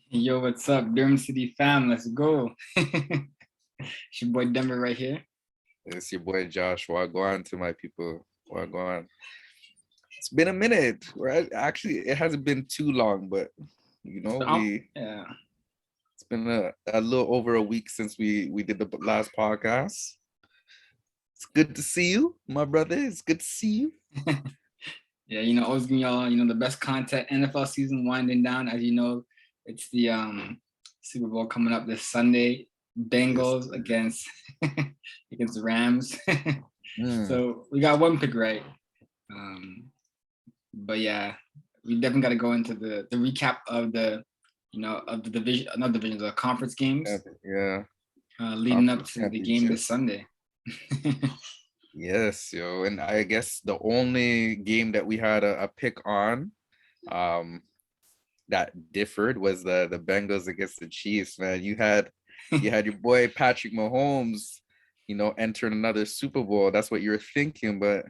Yo, what's up, Durham City fam? Let's go. It's your boy Denver right here. It's your boy Josh. Wagwan to my people. Wagwan. It's been a minute. Right? Actually, it hasn't been too long, but Yeah, it's been a little over a week since we did the last podcast. It's good to see you, my brother. It's good to see you. yeah. Always giving y'all the best content. NFL season winding down, as you know. It's the Super Bowl coming up this Sunday. Yes. Bengals against against the Rams. Mm. So we got one pick right. Um, but yeah, we definitely got to go into the recap of the division, not division, the conference games Yeah. leading up Conference to the game championship. this Sunday. Yes, yo. And I guess the only game that we had a pick on, um, that differed was the Bengals against the Chiefs, man. You had your boy Patrick Mahomes, entering another Super Bowl. That's what you're thinking, but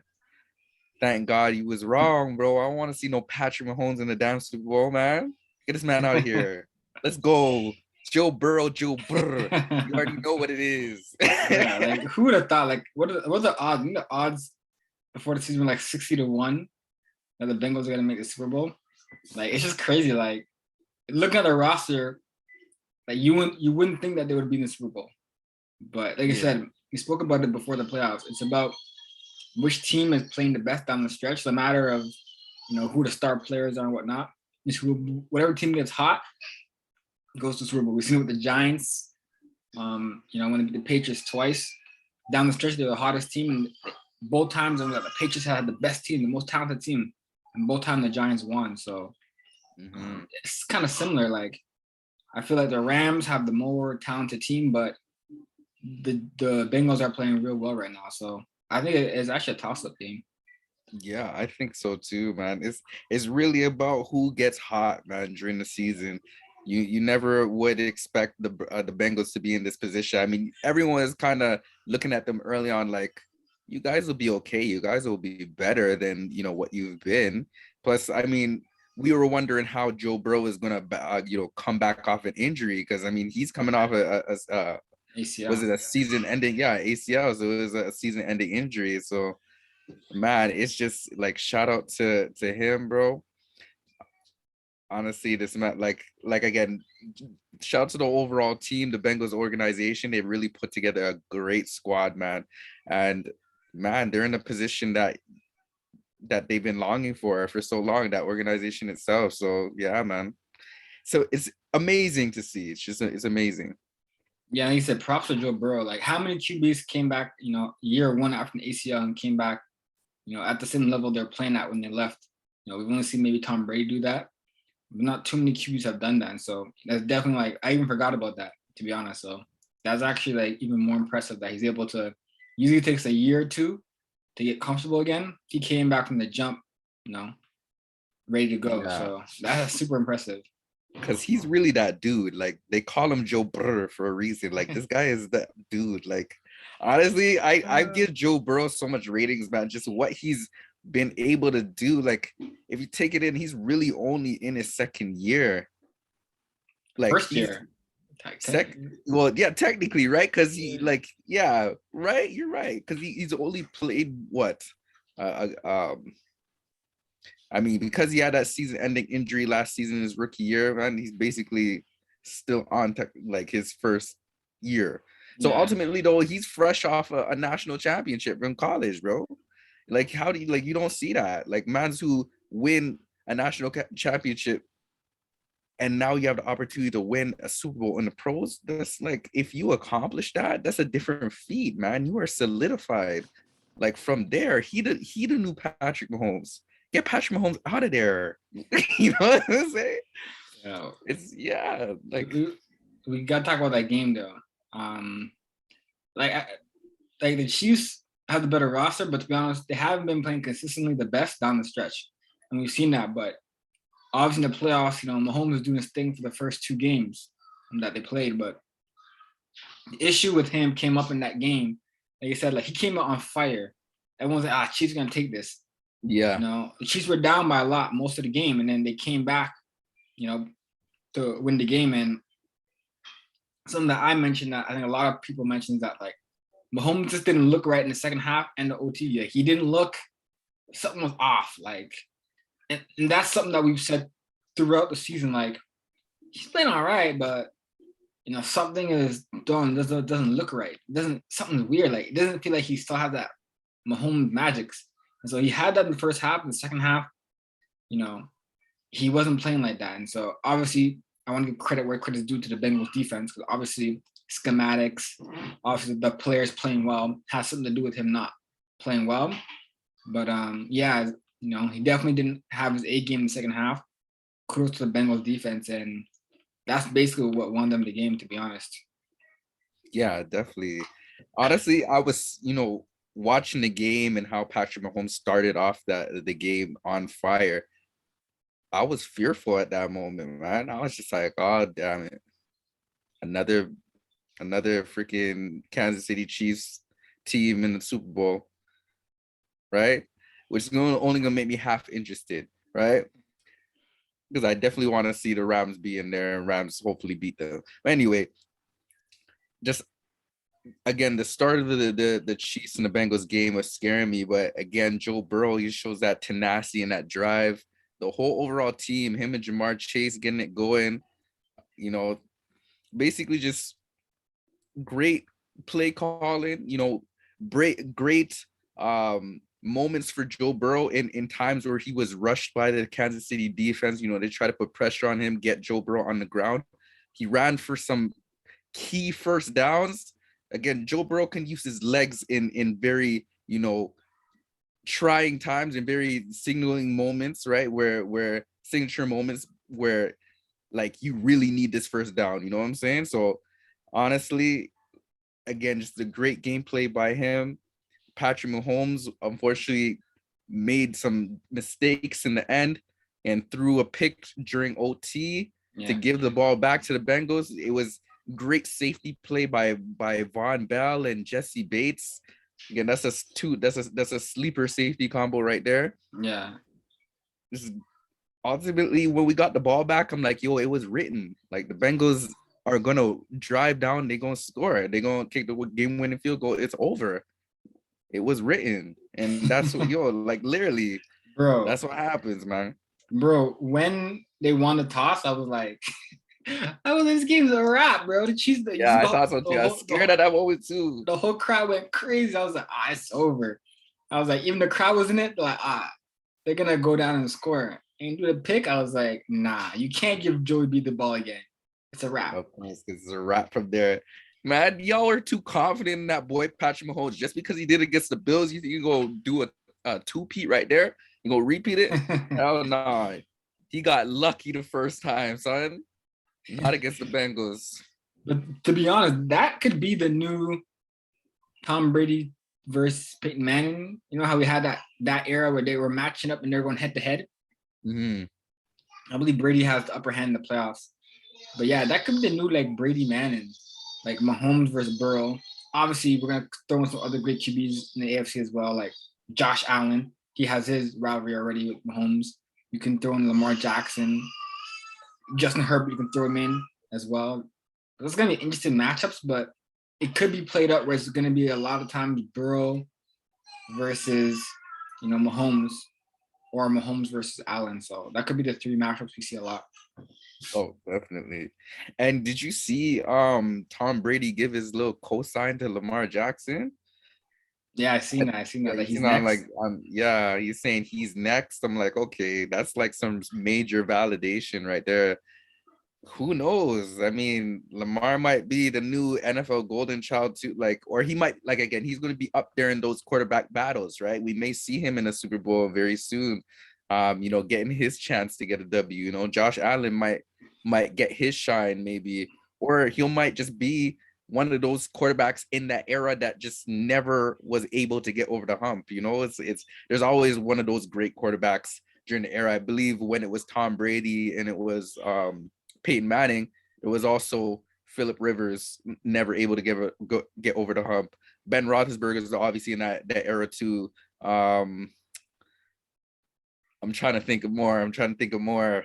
thank God you was wrong, bro. I don't want to see no Patrick Mahomes in the damn Super Bowl, man. Get this man out of here. Let's go. Joe Burrow, Joe Burr. You already know what it is. Yeah, like who would have thought? Like, what are the odds? I think the odds before the season were like 60-1 that the Bengals are gonna make the Super Bowl. Like, it's just crazy. Like, looking at the roster, like you wouldn't think that they would be in the Super Bowl. But like I Yeah. said, we spoke about it before the playoffs. It's about which team is playing the best down the stretch. It's a matter of who the star players are and whatnot. Whatever team gets hot goes to Super Bowl. We've seen it with the Giants. When they beat the Patriots twice down the stretch, they're the hottest team. And both times, the Patriots had the best team, the most talented team, and both times the Giants won. So Mhm. it's kind of similar. Like, I feel like the Rams have the more talented team, but the Bengals are playing real well right now. So I think it's actually a toss-up game. Yeah, I think so too, man. It's really about who gets hot, man, during the season. You never would expect the Bengals to be in this position. I mean, everyone is kind of looking at them early on like, you guys will be okay. You guys will be better than what you've been. Plus, I mean, we were wondering how Joe Burrow is gonna come back off an injury because I mean he's coming off a was ACL. it a season ending? Yeah, ACL. So it was a season ending injury. So man, it's just like shout out to him, bro. Honestly, this man, like again, shout out to the overall team, the Bengals organization. They really put together a great squad, man. And man, they're in a position that they've been longing for so long, that organization itself. So yeah, man. So it's amazing to see. It's amazing. Yeah, like you said, props to Joe Burrow. Like, how many QBs came back, year one after an ACL and came back, at the same level they're playing at when they left. We've only seen maybe Tom Brady do that. But not too many QBs have done that. And so that's definitely, like, I even forgot about that, to be honest. So that's actually like even more impressive that he's able to. Usually it takes a year or two to get comfortable again. He came back from the jump, you know, ready to go. Yeah. So that's super impressive. Because he's really that dude. Like they call him Joe Burrow for a reason. Like this guy is that dude. Like honestly, I give Joe Burrow so much ratings, man. Just what he's been able to do. Like if you take it in, he's really only in his second year. Like First he's year. well, yeah, technically, right? Because he Yeah. like, yeah, right. You're right. Because he's only played what? Uh, uh, um, I mean, because he had that season-ending injury last season, his rookie year, man, he's basically still on like his first year. So Yeah. ultimately, though, he's fresh off a national championship in college, bro. Like, how do you don't see that? Like, mans who win a national championship and now you have the opportunity to win a Super Bowl in the pros. That's like, if you accomplish that, that's a different feat, man. You are solidified. Like from there, he the new Patrick Mahomes. Get Patrick Mahomes out of there. You know what I'm saying? Yeah. It's yeah, like We got to talk about that game though. Um, like like the Chiefs have the better roster, but to be honest, they haven't been playing consistently the best down the stretch, and we've seen that. But obviously, in the playoffs, Mahomes is doing his thing for the first two games that they played. But the issue with him came up in that game. Like you said, like he came out on fire. Everyone's like, Chiefs are gonna take this. yeah. The Chiefs were down by a lot most of the game, and then they came back. You know, to win the game. And something that I mentioned that I think a lot of people mentioned is that like Mahomes just didn't look right in the second half and the OT. Yeah, he didn't look. Something was off. Like, and that's something that we've said throughout the season. Like, he's playing all right, but something is done. Doesn't look right. Something's weird. Like, it doesn't feel like he still has that Mahomes magics. And so he had that in the first half. In the second half, he wasn't playing like that. And so obviously, I want to give credit where credit is due to the Bengals defense, because obviously schematics, obviously the players playing well has something to do with him not playing well. But yeah, he definitely didn't have his A game in the second half. Kudos to the Bengals defense, and that's basically what won them the game, to be honest. Yeah, definitely. Honestly, I was, watching the game and how Patrick Mahomes started off the game on fire. I was fearful at that moment, man. I was just like, oh damn it. Another freaking Kansas City Chiefs team in the Super Bowl, right? Which is only gonna make me half interested, right? Because I definitely want to see the Rams be in there and Rams hopefully beat them. But anyway, just again, the start of the Chiefs and the Bengals game was scaring me. But again, Joe Burrow, he shows that tenacity and that drive. The whole overall team, him and Jamar Chase getting it going, basically just great play calling, great moments for Joe Burrow in times where he was rushed by the Kansas City defense. They try to put pressure on him, get Joe Burrow on the ground. He ran for some key first downs. Again, Joe Burrow can use his legs in very, trying times and very signaling moments, right? Where signature moments where like you really need this first down, you know what I'm saying? So honestly, again, just a great gameplay by him. Patrick Mahomes unfortunately made some mistakes in the end and threw a pick during OT to give the ball back to the Bengals. It was great safety play by Von Bell and Jesse Bates. Again, that's a sleeper safety combo right there. Yeah. This is ultimately when we got the ball back, I'm like, yo, it was written. Like the Bengals are gonna drive down, they're gonna score, they're gonna kick the game-winning field goal. It's over. It was written, and that's what like literally, bro. That's what happens, man. Bro, when they won the toss, I was like, this game's a wrap, bro. The Chiefs. I thought so too. I was scared at that moment too. The whole crowd went crazy. I was like, it's over. I was like, even the crowd was in it. Like, they're gonna go down and score and do the pick. I was like, nah, you can't give Joey B the ball again. It's a wrap. Of course, it's a wrap from there. Man, y'all are too confident in that boy Patrick Mahomes. Just because he did it against the Bills, you think you go do a two-peat right there? You go repeat it? Hell no. He got lucky the first time, son. Not against the Bengals. But to be honest, that could be the new Tom Brady versus Peyton Manning. You know how we had that era where they were matching up and they're going head to head? Mm-hmm. I believe Brady has the upper hand in the playoffs. But yeah, that could be the new like Brady Manning, like Mahomes versus Burrow. Obviously, we're gonna throw in some other great QBs in the AFC as well, like Josh Allen. He has his rivalry already with Mahomes. You can throw in Lamar Jackson, Justin Herbert. You can throw him in as well. Those are gonna be interesting matchups, but it could be played out where it's gonna be a lot of times Burrow versus Mahomes, or Mahomes versus Allen. So that could be the three matchups we see a lot. Oh, definitely. And did you see Tom Brady give his little cosign to Lamar Jackson? Yeah, I seen that. Like he's not next. Like he's saying he's next. I'm like, okay, that's like some major validation right there. Who knows? I mean, Lamar might be the new NFL golden child too, or he might, again, he's going to be up there in those quarterback battles, right? We may see him in a Super Bowl very soon. Getting his chance to get a W. Josh Allen might get his shine maybe, or he might just be one of those quarterbacks in that era that just never was able to get over the hump. It's there's always one of those great quarterbacks during the era. I believe when it was Tom Brady and it was Peyton Manning, it was also Philip Rivers never able to get over the hump. Ben Roethlisberger is obviously in that era too. I'm trying to think of more.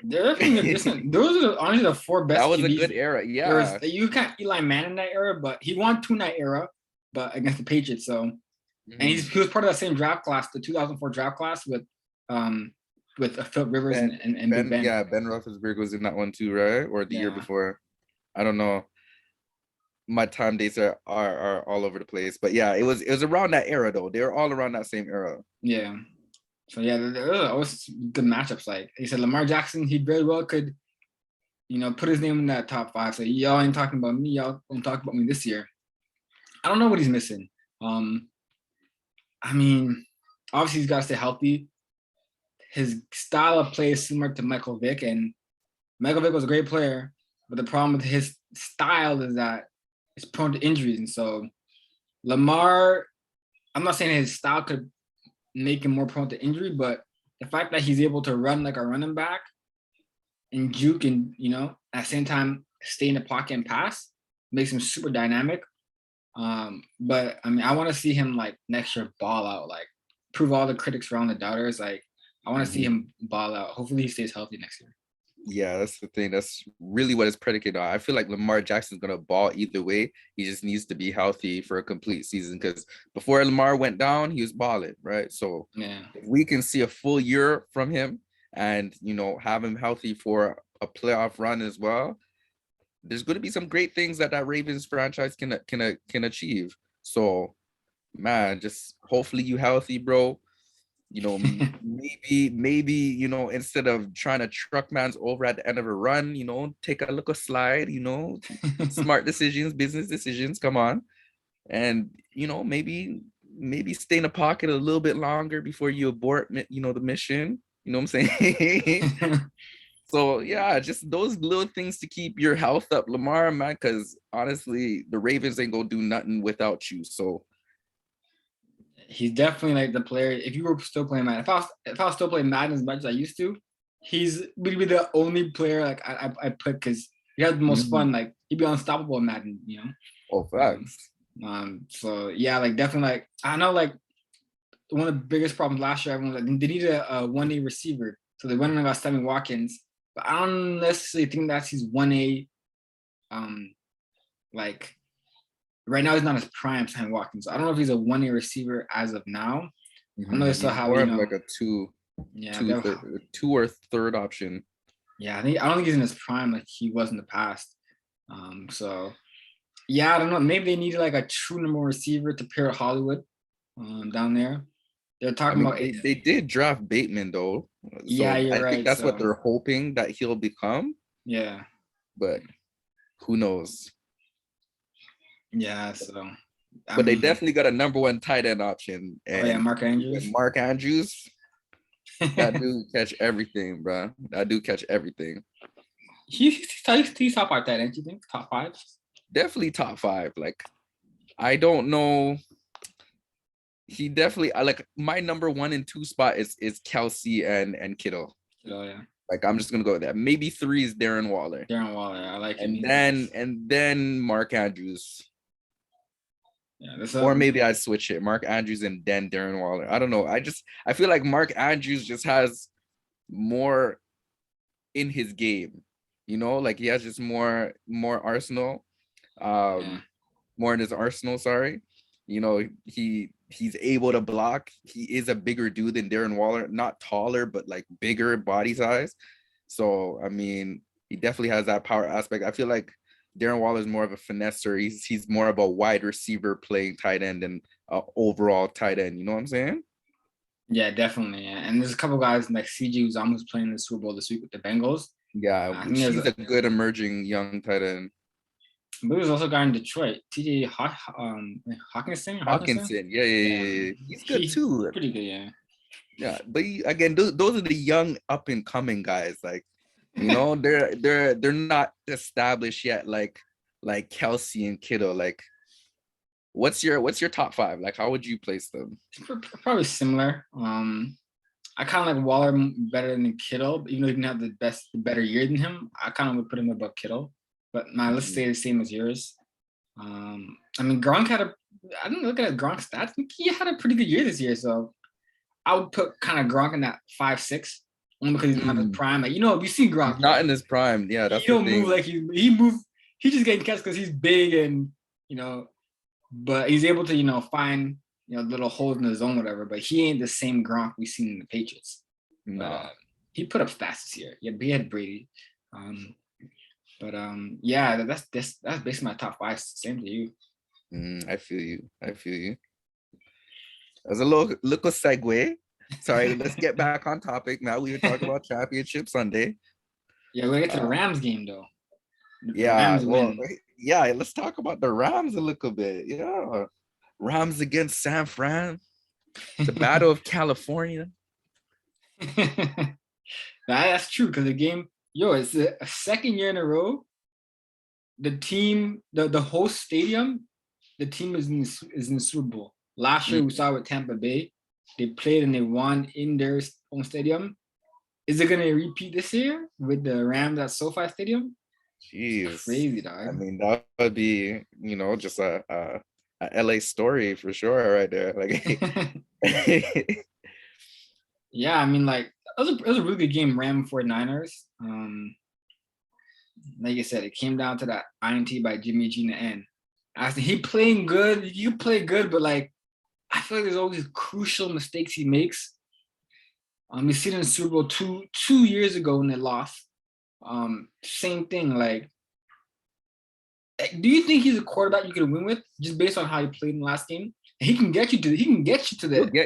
Those are honestly the four That best was a QBs. good era. There was Yeah. you got Eli Manning in that era, but he won two in that era, but against the Patriots. So and Mhm. he was part of that same draft class, the 2004 draft class with Philip Rivers and Big Ben. Yeah, Ben Roethlisberger was in that one too, right? Or the year Yeah, before. I don't know. My time dates are all over the place. But yeah, it was around that era though. They were all around that same era. yeah. So yeah, there was always good matchups. Like he said, Lamar Jackson, he very well could, put his name in that top five. So y'all ain't talking about me. Y'all don't talk about me this year. I don't know what he's missing. Um, I mean, obviously he's got to stay healthy. His style of play is similar to Michael Vick, and Michael Vick was a great player, but the problem with his style is that it's prone to injuries. And so Lamar, I'm not saying his style could make him more prone to injury, but the fact that he's able to run like a running back and juke and, at the same time stay in the pocket and pass makes him super dynamic. But I mean, I want to see him like next year ball out, like prove all the critics wrong, the doubters. Like I want to see Mhm. him ball out. Hopefully he stays healthy next year. Yeah, that's the thing. That's really what it's predicated on. I feel like Lamar Jackson's gonna ball either way. He just needs to be healthy for a complete season because before Lamar went down, he was balling, right? So Yeah. if we can see a full year from him and have him healthy for a playoff run as well, there's going to be some great things that Ravens franchise can achieve. So man, just hopefully you healthy, bro. Maybe instead of trying to truck man's over at the end of a run, take a little slide, smart decisions, business decisions, come on. And maybe stay in the pocket a little bit longer before you abort the mission. You know what I'm saying? So yeah, just those little things to keep your health up, Lamar, man, because honestly, the Ravens ain't gonna do nothing without you. So He's definitely like the player. If you were still playing Madden, if I was still playing Madden as much as I used to, he's would be the only player like I put because he had the most mhm. fun. Like he'd be unstoppable in Madden. Oh, Um, facts. so yeah, like definitely like I know like one of the biggest problems last year, everyone was like they needed a 1A receiver. So they went and got Sammy Watkins. But I don't necessarily think that's his 1A like right now he's not his prime Sammy Watkins. I don't know if he's a 1A receiver as of now. I know they still He's have, more of like a yeah, they're two or third option. yeah, I don't think he's in his prime like he was in the past. So yeah, I don't know. Maybe they needed like a true number one receiver to pair with Hollywood down there. They're I talking mean, about it. they did draft Bateman though, Yeah, so I you're think right. that's what So they're hoping that he'll become. yeah, But who knows? yeah. So I But they mean, definitely got a number one tight end option, oh yeah, and Mark Andrews. Mark Andrews, that dude catch everything, bro. That dude catch everything. He's top five tight end. You think top five? Definitely top five. Like I don't know. He definitely I like my number one and two spot is Kelsey and Kittle. Oh yeah, Like I'm just gonna go with that. Maybe three is Darren Waller. Darren Waller. I like him. And He's then nice. and then Mark Andrews. Yeah, that's Or maybe I'd switch it. Mark Andrews and then Darren Waller. I don't know. I feel like Mark Andrews just has more in his game. Like he has just more arsenal. yeah. More in his arsenal, sorry. He's able to block. He is a bigger dude than Darren Waller, not taller, but like bigger body size. So I mean, he definitely has that power aspect. I feel like Darren Waller is more of a finesser. He's more of a wide receiver playing tight end and overall tight end. You know what I'm saying? Yeah, definitely. Yeah. And there's a couple guys like CJ who's almost playing the Super Bowl this week with the Bengals. Yeah, I think there's he's a good emerging young tight end. but there's also a guy in Detroit, TJ Hawkinson. Hawkinson, yeah, Yeah, he's good he's too. pretty good. Yeah, Yeah, but again, those are the young up and coming guys. Like, they're not established yet. Like Kelsey and Kittle. Like, what's your top five? Like, how would you place them? probably similar. I kind of like Waller better than Kittle, even though he didn't have the better year than him. I kind of would put him above Kittle, but my let's stay the same as yours. I mean, Gronk had I didn't look at Gronk's stats. I think he had a pretty good year this year, so I would put kind of Gronk in that 5-6, only because he's not his Mm. prime. Like, you see He's Gronk, not in his prime. Yeah, he that's the don't move thing. like he move. He just getting catch because he's big and but he's able to find little holes in the zone, whatever. But he ain't the same Gronk we seen in the Patriots. But Nah. he put up stats this year. Yeah, he had Brady. But yeah, that's basically my top 5. Same to you. I feel you. I feel you. As a little segue. Sorry, let's get back on topic. Now we were talking about Championship Sunday. Yeah, we're gonna get to the Rams game though. The Yeah, Rams well, win. yeah, let's talk about the Rams a little bit. Yeah. Rams against San Fran. The Battle of California. That's true because the game, it's a second year in a row. The team, the host stadium, the team is in the Super Bowl. Last year we saw with Tampa Bay, they played and they won in their own stadium. Is it gonna repeat this year with the Rams at SoFi Stadium? Jeez, Crazy, dog. I mean, that would be, just a LA story for sure, right there. Like, yeah, I mean, like it was a really good game, Ram 49ers. Like I said, it came down to that INT by Jimmy G in the end. I said he playing good. You play good, but like I feel like there's always crucial mistakes he makes. We seen it in Super Bowl 2 years ago when they lost. Same thing. Like, do you think he's a quarterback you could win with just based on how he played in the last game? He can get you to the. He'll get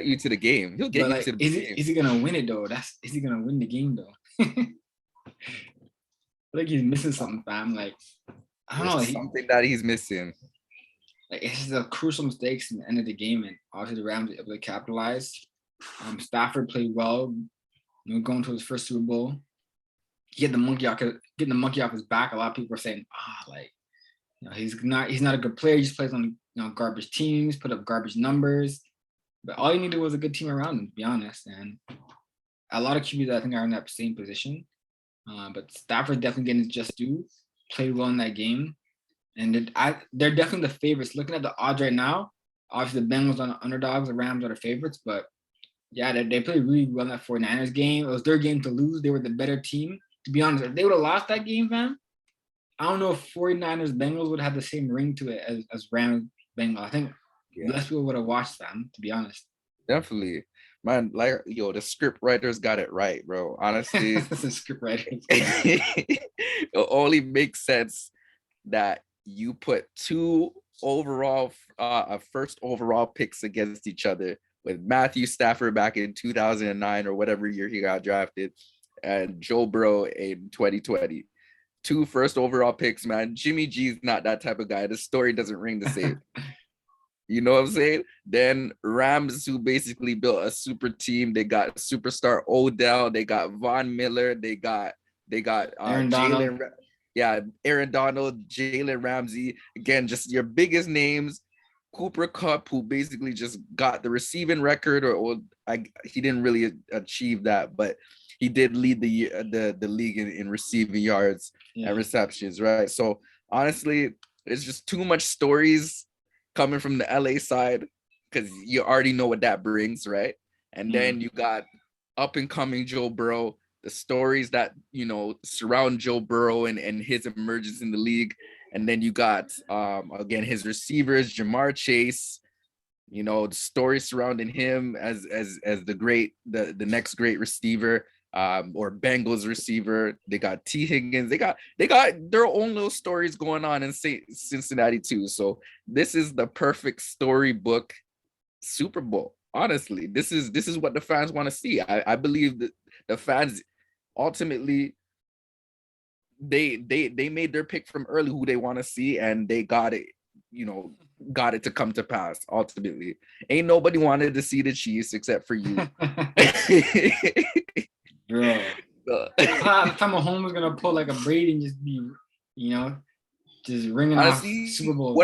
you to the game. He'll get but you like, to the game. Is he gonna win it though? Is he gonna win the game though? Like he's missing something, fam. Like I don't know. Something that he's missing. Like it's just a crucial mistakes in the end of the game, and obviously the Rams were able to capitalize. Stafford played well, going to his first Super Bowl. Getting the monkey off his back. A lot of people were saying, he's not a good player. He just plays on garbage teams, put up garbage numbers. But all he needed was a good team around him, to be honest. And a lot of QBs I think are in that same position. But Stafford definitely getting his just due. Played well in that game. And they're definitely the favorites. Looking at the odds right now, obviously the Bengals are the underdogs, the Rams are the favorites. But yeah, they played really well in that 49ers game. It was their game to lose. They were the better team. To be honest, if they would have lost that game, fam, I don't know if 49ers Bengals would have the same ring to it as Rams Bengals. I think less people would have watched them, to be honest. Definitely. Man, like the script writers got it right, bro. Honestly, the script writers. It only makes sense that you put two first overall picks against each other with Matthew Stafford back in 2009 or whatever year he got drafted, and Joe Burrow in 2020. Two first overall picks, man. Jimmy G's not that type of guy. The story doesn't ring the same. You know what I'm saying? Then Rams, who basically built a super team. They got superstar Odell. They got Von Miller. They got Aaron Donald. Aaron Donald, Jalen Ramsey. Again, just your biggest names. Cooper Kupp, who basically just got the receiving record, he didn't really achieve that, but he did lead the league in receiving yards and receptions, right? So honestly, it's just too much stories coming from the LA side because you already know what that brings, right? And then you got up and coming Joe Burrow, the stories that surround Joe Burrow and his emergence in the league. And then you got again his receivers, Jamar Chase, the story surrounding him as the next great receiver, or Bengals receiver. They got T. Higgins. They got their own little stories going on in Cincinnati too. So this is the perfect storybook Super Bowl. Honestly, this is what the fans want to see. I believe that the fans ultimately they made their pick from early who they want to see, and they got it to come to pass. Ultimately, ain't nobody wanted to see the Chiefs except for you. Bro, I thought Mahomes was gonna pull like a Brady and just be, just ringing off Super Bowl.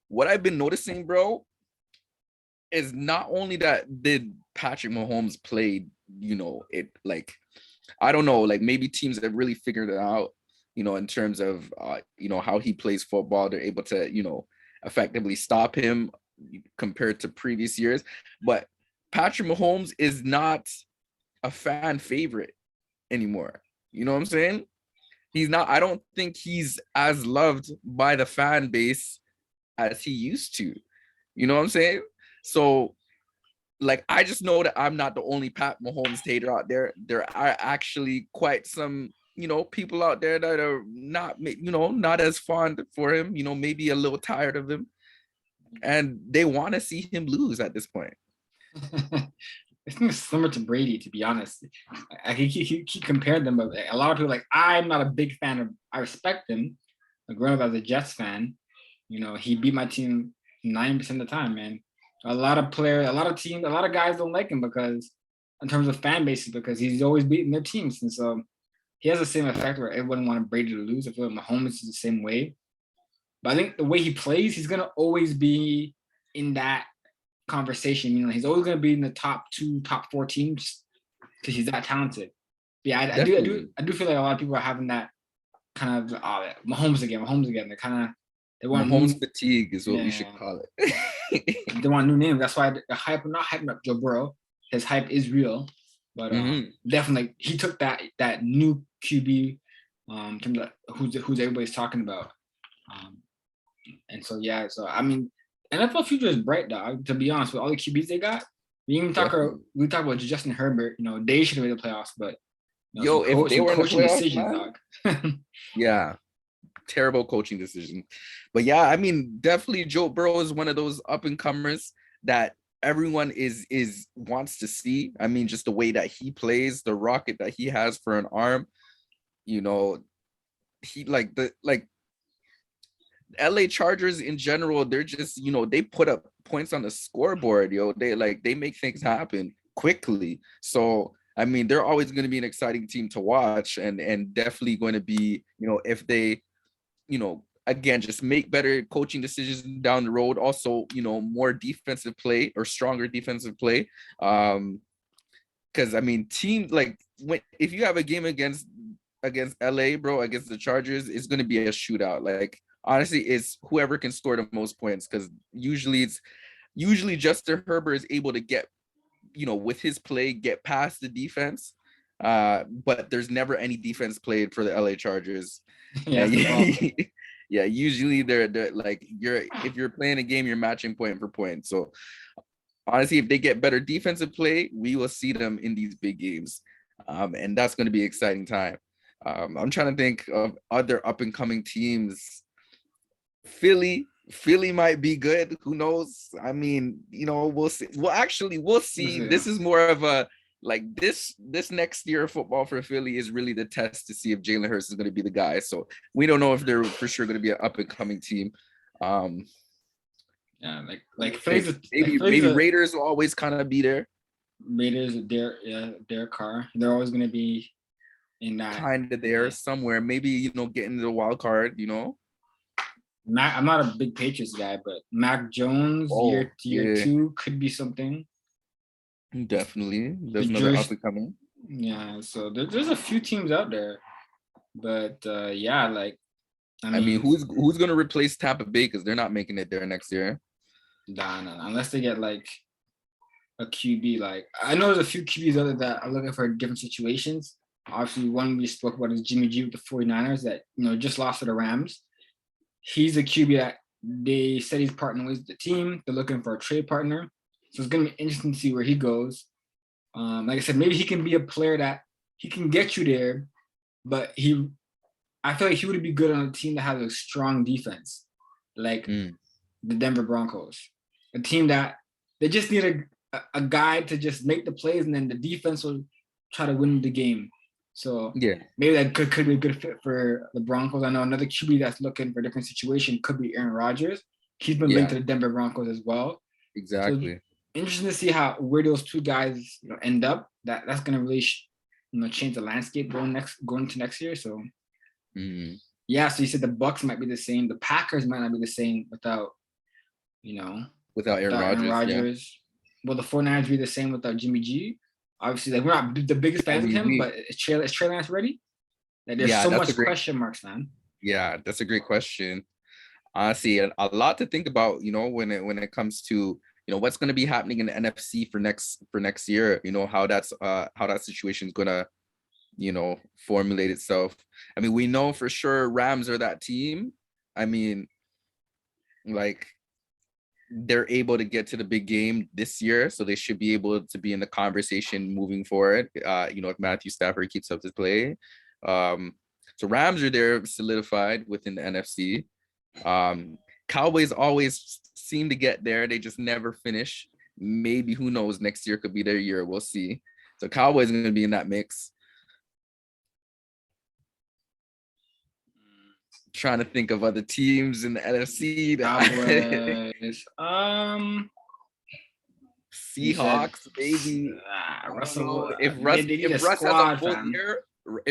What I've been noticing, bro, is not only that did Patrick Mahomes played, it like, I don't know, like maybe teams have really figured it out, in terms of, how he plays football. They're able to, effectively stop him compared to previous years. But Patrick Mahomes is not a fan favorite anymore. You know what I'm saying? He's not, I don't think he's as loved by the fan base as he used to. You know what I'm saying? So, like, I just know that I'm not the only Pat Mahomes hater out there. There are actually quite some, people out there that are not, not as fond for him, maybe a little tired of him. And they want to see him lose at this point. I think it's similar to Brady, to be honest. I keep comparing them, but a lot of people like, I'm not a big fan of. I respect him. Growing up as a Jets fan, he beat my team 90% of the time, man. A lot of players, a lot of teams, a lot of guys don't like him because, in terms of fan bases, because he's always beating their teams, and so he has the same effect where everyone wanted Brady to lose. I feel like Mahomes is the same way, but I think the way he plays, he's gonna always be in that conversation. He's always going to be in the top 2, top 4 teams because he's that talented. But yeah, I do feel like a lot of people are having that kind of Mahomes again. They want Mahomes fatigue is what we should call it. They want new names. That's why the hype, not hyping up Joe Burrow. His hype is real, but definitely he took that new QB in terms of who's everybody's talking about. And so yeah, so I mean, NFL future is bright, dog. To be honest, with all the QBs they got, we talk about Justin Herbert. They should have made the playoffs, but if they were in the playoffs, dog. Yeah, terrible coaching decision. But yeah, I mean, definitely Joe Burrow is one of those up and comers that everyone is wants to see. I mean, just the way that he plays, the rocket that he has for an arm. He LA Chargers in general, they're just, they put up points on the scoreboard, they make things happen quickly. So, I mean, they're always going to be an exciting team to watch and definitely going to be, if they, again, just make better coaching decisions down the road. Also, more defensive play or stronger defensive play. Because I mean, teams if you have a game against LA, bro, against the Chargers, it's going to be a shootout. Like, honestly, it's whoever can score the most points, because usually Justin Herbert is able to get, with his play, get past the defense. But there's never any defense played for the LA Chargers. Yeah, usually they're like, if you're playing a game, you're matching point for point. So honestly, if they get better defensive play, we will see them in these big games. And that's going to be an exciting time. I'm trying to think of other up and coming teams. Philly might be good. Who knows? I mean, we'll see. We'll see. Yeah. This is more of a this next year of football for Philly is really the test to see if Jalen Hurts is going to be the guy. So we don't know if they're for sure going to be an up and coming team. Yeah, maybe Raiders will always kind of be there. Raiders, Derek Carr. They're always going to be in that kind of there somewhere. Maybe getting the wild card. I'm not a big Patriots guy, but Mac Jones year 2 could be something. Definitely, there's another up and coming. Yeah, so there's a few teams out there, but I mean, who's gonna replace Tampa Bay, because they're not making it there next year? Nah, unless they get like a QB. Like, I know there's a few QBs out there that are looking for different situations. Obviously, one we spoke about is Jimmy G with the 49ers that just lost to the Rams. He's a QB that they said he's partnering with the team. They're looking for a trade partner. So it's going to be interesting to see where he goes. Like I said, maybe he can be a player that he can get you there, but I feel like he would be good on a team that has a strong defense, like the Denver Broncos. A team that they just need a guy to just make the plays, and then the defense will try to win the game. So yeah, maybe that could be a good fit for the Broncos. I know another QB that's looking for a different situation could be Aaron Rodgers. He's been linked to the Denver Broncos as well. Exactly. So interesting to see where those two guys end up. That's going to really change the landscape going into next year. So yeah. So you said the Bucs might be the same. The Packers might not be the same without Aaron Rodgers. Yeah. Will the 49ers be the same without Jimmy G? Obviously, we're not the biggest fans of him, but is Trey Lance ready? There's so much question marks, man. Yeah, that's a great question. Honestly, a lot to think about, when it comes to what's going to be happening in the NFC for next year. How that situation is going to formulate itself. I mean, we know for sure Rams are that team. I mean, like, they're able to get to the big game this year, so they should be able to be in the conversation moving forward. If Matthew Stafford keeps up his play. So Rams are there solidified within the NFC. Cowboys always seem to get there. They just never finish. Maybe, who knows, next year could be their year. We'll see. So Cowboys are going to be in that mix. Trying to think of other teams in the NFC. Cowboys. Seahawks, maybe. Russell. If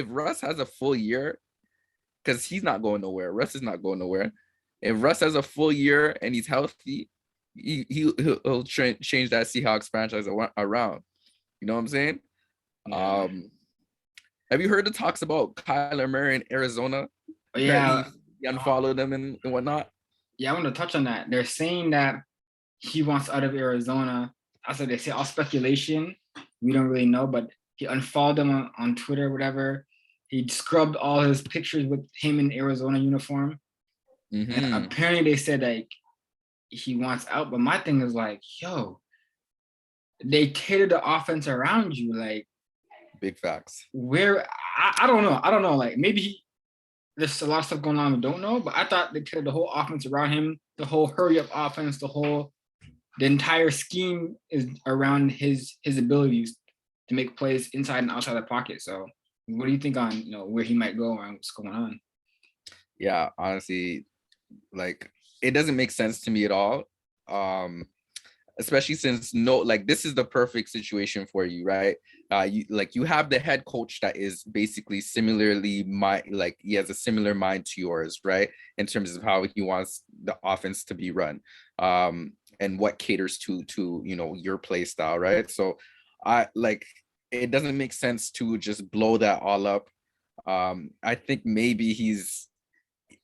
Russ has a full year, because he's not going nowhere. Russ is not going nowhere. If Russ has a full year and he's healthy, he'll change that Seahawks franchise around. You know what I'm saying? Yeah. Have you heard the talks about Kyler Murray in Arizona? Yeah. He unfollowed them and whatnot. Yeah, I want to touch on that. They're saying that he wants out of Arizona. That's what they say. All speculation. We don't really know, but he unfollowed them on Twitter, whatever. He scrubbed all his pictures with him in Arizona uniform. Mm-hmm. And apparently they said like he wants out. But my thing is like, yo, they cater the offense around you. Like, big facts. Where I don't know. I don't know. Like, maybe there's a lot of stuff going on we don't know, but I thought they catered the whole offense around him, the whole hurry up offense, the entire scheme is around his abilities to make plays inside and outside the pocket. So what do you think on where he might go and what's going on? Yeah, honestly, like, it doesn't make sense to me at all. Especially since this is the perfect situation for you, right? You have the head coach that is basically similarly he has a similar mind to yours, right? In terms of how he wants the offense to be run, and what caters to your play style, right? So it doesn't make sense to just blow that all up. I think maybe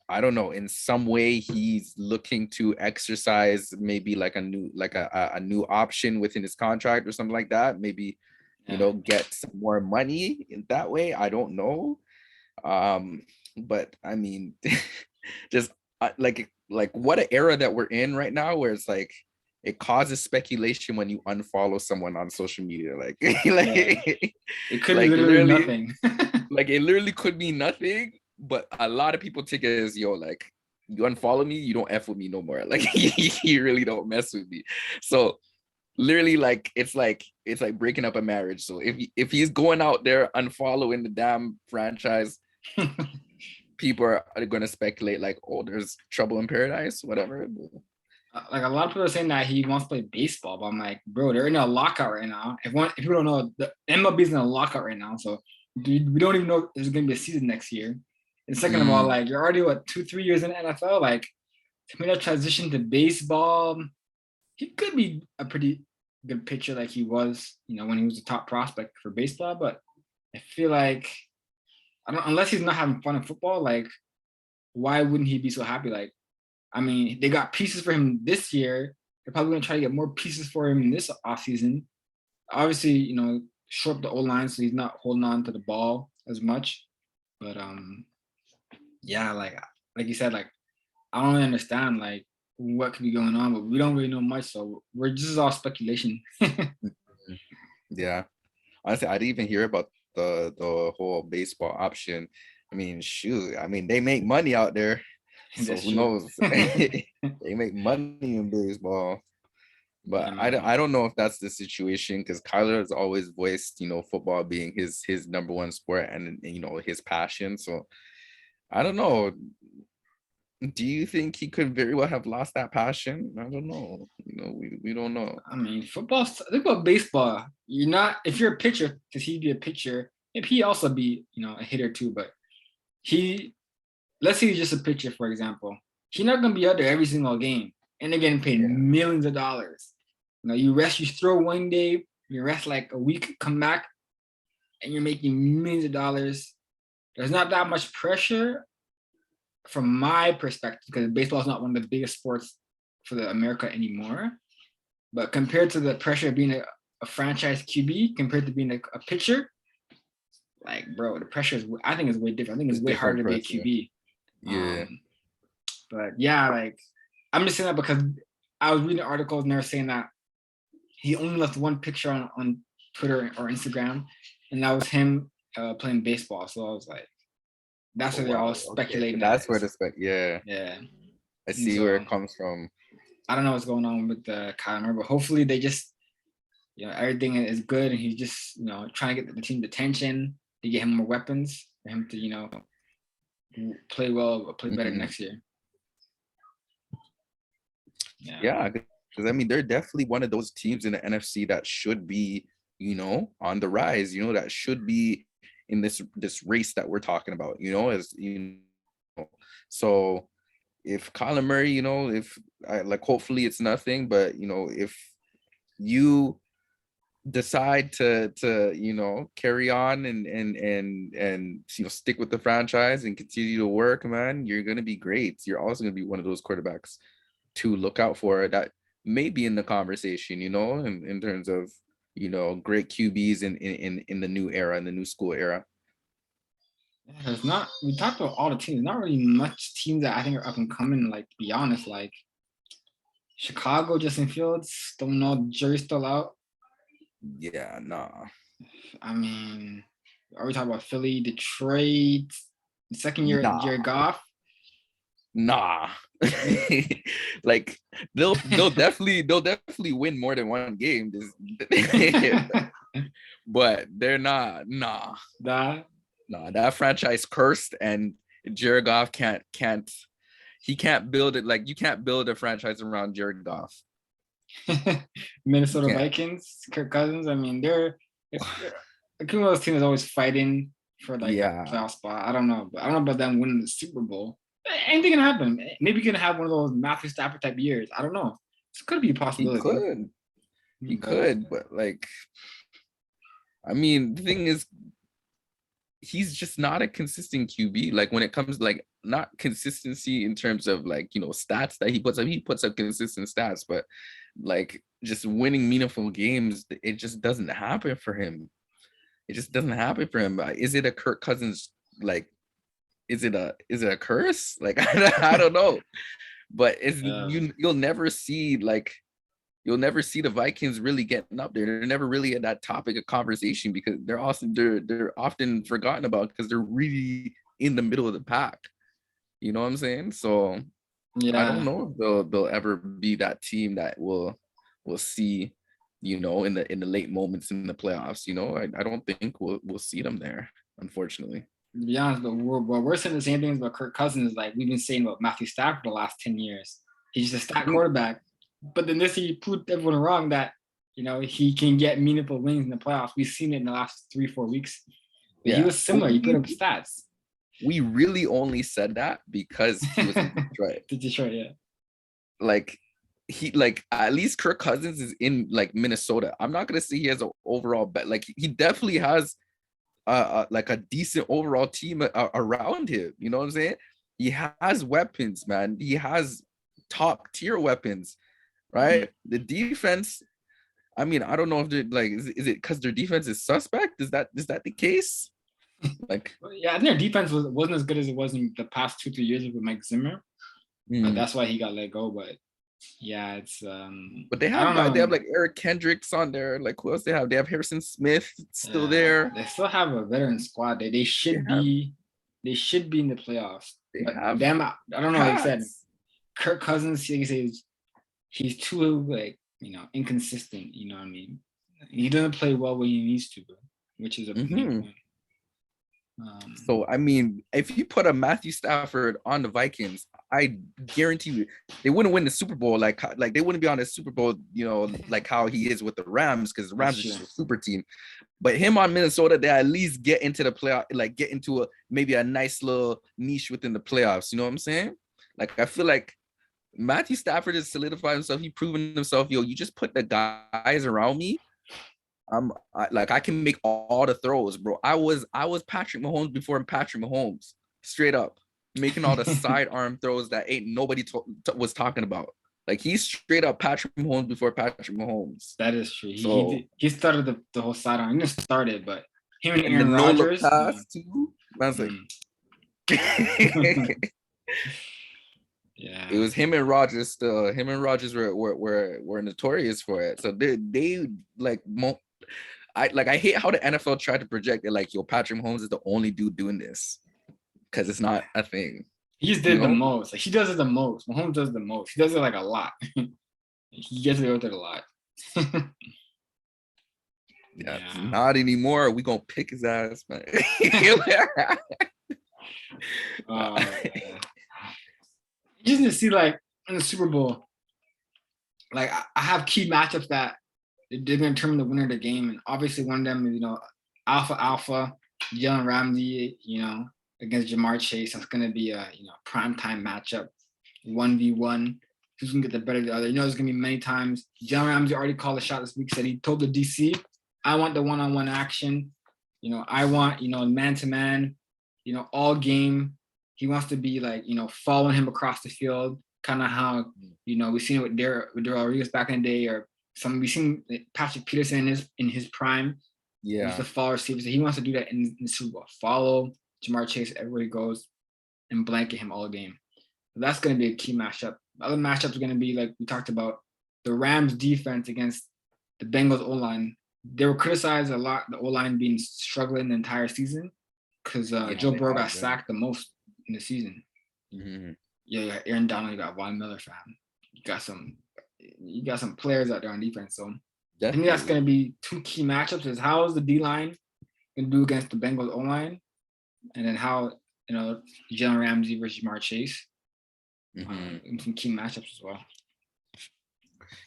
I don't know, in some way he's looking to exercise maybe like a new option within his contract or something like that. Maybe, get some more money in that way. I don't know. But I mean, just like what an era that we're in right now, where it's like it causes speculation when you unfollow someone on social media. It could be literally nothing. It literally could be nothing. But a lot of people take it as, you unfollow me, you don't F with me no more. Like, you really don't mess with me. So literally, it's like breaking up a marriage. So if he's going out there unfollowing the damn franchise, people are going to speculate like, oh, there's trouble in paradise, whatever. Like, a lot of people are saying that he wants to play baseball, but I'm like, bro, they're in a lockout right now. If you don't know, the MLB is in a lockout right now. So we don't even know if there's going to be a season next year. And second of all, like, you're already 2-3 years in the NFL. Like, to make that transition to baseball, he could be a pretty good pitcher like he was, when he was a top prospect for baseball. But I feel like unless he's not having fun in football, like, why wouldn't he be so happy? Like, I mean, they got pieces for him this year. They're probably gonna try to get more pieces for him in this offseason. Obviously, short up the O-line so he's not holding on to the ball as much. But yeah, like you said, like, I don't really understand like what could be going on, but we don't really know much, so this is all speculation. Yeah, honestly, I didn't even hear about the whole baseball option. I mean, shoot, they make money out there, so who knows? They make money in baseball. But I don't know if that's the situation, because Kyler has always voiced, football being his number one sport and his passion. So I don't know. Do you think he could very well have lost that passion? I don't know. We don't know. I mean, football. Think about baseball. If you're a pitcher, because he'd be a pitcher. Maybe he also be a hitter too. But let's say he's just a pitcher, for example. He's not gonna be out there every single game, and they're getting paid millions of dollars. You throw one day, you rest like a week, come back, and you're making millions of dollars. There's not that much pressure from my perspective, because baseball is not one of the biggest sports for America anymore. But compared to the pressure of being a franchise QB, compared to being a pitcher, like bro, the pressure is I think is way different. I think it's It's way different harder to be a pressure. QB. Yeah. But yeah, like I'm just saying that because I was reading articles and they're saying that he only left one picture on Twitter or Instagram, and that was him playing baseball. So I was like, that's Oh what they're all wow. Okay. So speculating that that's where is. the yeah. Yeah. I And see where so it comes from. I don't know what's going on with the Kyler, but hopefully they just, everything is good and he's just, trying to get the team's attention to get him more weapons for him to, play well or play better Mhm. next year. Yeah, because I mean, they're definitely one of those teams in the NFC that should be, on the rise. That should be in this race that we're talking about. As so if Kyler Murray, if I like, hopefully it's nothing, but if you decide to carry on and stick with the franchise and continue to work, man, you're gonna be great. You're also gonna be one of those quarterbacks to look out for that may be in the conversation, in terms of great QBs in the new era, in the new school era. There's not, we talked about all the teams, not really much teams that I think are up and coming, like, to be honest, like Chicago, Justin Fields, don't know, jury's still out. Yeah, nah. I mean, are we talking about Philly, Detroit, the second year Nah. Jared Goff? Nah. Like they'll definitely win more than one game. But they're not, nah. That franchise cursed, and Jared Goff can't build it. Like, you can't build a franchise around Jared Goff. Minnesota Vikings, Kirk Cousins. I mean, they're those teams is always fighting for like a playoff spot. I don't know, but I don't know about them winning the Super Bowl. Anything can happen. Maybe you can have one of those Matthew Stafford type years. I don't know. This could be a possibility. He could, but like, I mean, the thing is, he's just not a consistent QB. Like, when it comes to, like, not consistency in terms of, like, stats that he puts up consistent stats, but like just winning meaningful games, it just doesn't happen for him. It just doesn't happen for him. Is it a Kirk Cousins, like, is it a curse? Like, I don't know. But you'll never see the Vikings really getting up there. They're never really at that topic of conversation because they're often forgotten about because they're really in the middle of the pack. You know what I'm saying? So I don't know if they'll ever be that team that will see, in the late moments in the playoffs. I don't think we'll see them there, unfortunately. To be honest, but we're saying the same things about Kirk Cousins, like we've been saying about Matthew Stafford the last 10 years. He's just a stat quarterback. But then this year, he proved everyone wrong that, he can get meaningful wins in the playoffs. We've seen it in the last 3-4 weeks. But he was similar. He put up stats. We really only said that because he was in Detroit. Detroit, yeah. Like, at least Kirk Cousins is in, like, Minnesota. I'm not gonna say he has an overall bet. Like, he definitely has like a decent overall team around him. You know what I'm saying? He has weapons, man. He has top tier weapons, right? Mm-hmm. The defense, I mean, I don't know if they're like, is it because their defense is suspect? Is that the case? Like, yeah, I think their defense wasn't as good as it was in the past 2-3 years with Mike Zimmer. That's why he got let go. But yeah, it's but they have like Eric Kendricks on there. Like, who else they have? They have Harrison Smith still there. They still have a veteran squad. They should be in the playoffs. But them, I don't know. Like I said, Kirk Cousins, like I say, he's too, like, inconsistent. You know what I mean? He doesn't play well when he needs to, which is a big point. So, I mean, if you put a Matthew Stafford on the Vikings, I guarantee you they wouldn't win the Super Bowl. Like they wouldn't be on the Super Bowl, like how he is with the Rams, because the Rams is just a super team. But him on Minnesota, they at least get into the playoff, like get into maybe a nice little niche within the playoffs. You know what I'm saying? Like, I feel like Matthew Stafford has solidified himself. He's proven himself. You just put the guys around me. I can make all the throws, bro. I was Patrick Mahomes before Patrick Mahomes, straight up, making all the sidearm throws that ain't nobody was talking about. Like he's straight up Patrick Mahomes before Patrick Mahomes. That is true. So He started the whole sidearm. He just started, but him and and the Aaron no look Rodgers. pass too. Man's like, Mm. it Yeah. was him and Rodgers still. Him and Rodgers were notorious for it. So they like I hate how the NFL tried to project it like yo, Patrick Mahomes is the only dude doing this. Because it's not a thing. He just You did the know? most. Like he does it the most. Mahomes does the most. He does it like a lot. He gets away with it a lot. Yeah, Yeah. not anymore. We gonna pick his ass, man. Man. You just need to see like in the Super Bowl, like I have key matchups that they're gonna determine the winner of the game, and obviously one of them is Alpha, Jalen Ramsey, against Jamar Chase. That's gonna be a prime time matchup, 1v1. Who's gonna get the better of the other? There's gonna be many times. Jalen Ramsey already called a shot this week. Said he told the DC, "I want the one-on-one action. I want man-to-man. All game." He wants to be like following him across the field, kind of how we've seen it with Darrell Rodriguez back in the day, or we've seen Patrick Peterson in his prime. He used to follow receivers. So he wants to do that in the Super Bowl. Follow Jamar Chase everywhere he goes and blanket him all game. So that's going to be a key matchup. The other matchups are going to be, like we talked about, the Rams defense against the Bengals O-line. They were criticized a lot, the O-line being struggling the entire season because Joe Burrow got sacked the most in the season. Mm-hmm. Yeah, Aaron Donald, you got Von Miller, fam. You got some players out there on defense. So definitely. I think that's going to be two key matchups: is how is the D-line going to do against the Bengals O-line, and then how Jalen Ramsey versus Jamar Chase. And some key matchups as well.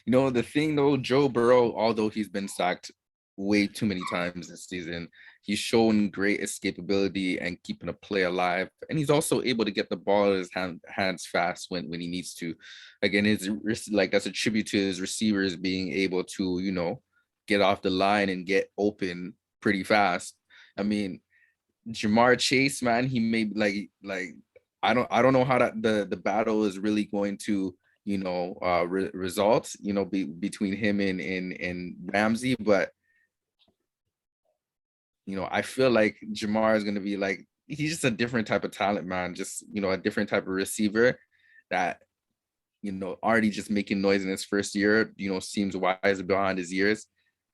The thing though, Joe Burrow, although he's been sacked way too many times this season, he's shown great escapability and keeping a play alive, and he's also able to get the ball in his hands fast when he needs to. Again, that's a tribute to his receivers being able to get off the line and get open pretty fast. I mean, Jamar Chase, man, he may like I don't know how that the battle is really going to result between him and Ramsey, but I feel like Jamar is going to be like, he's just a different type of talent, man. Just, a different type of receiver that, already just making noise in his first year, seems wise behind his years.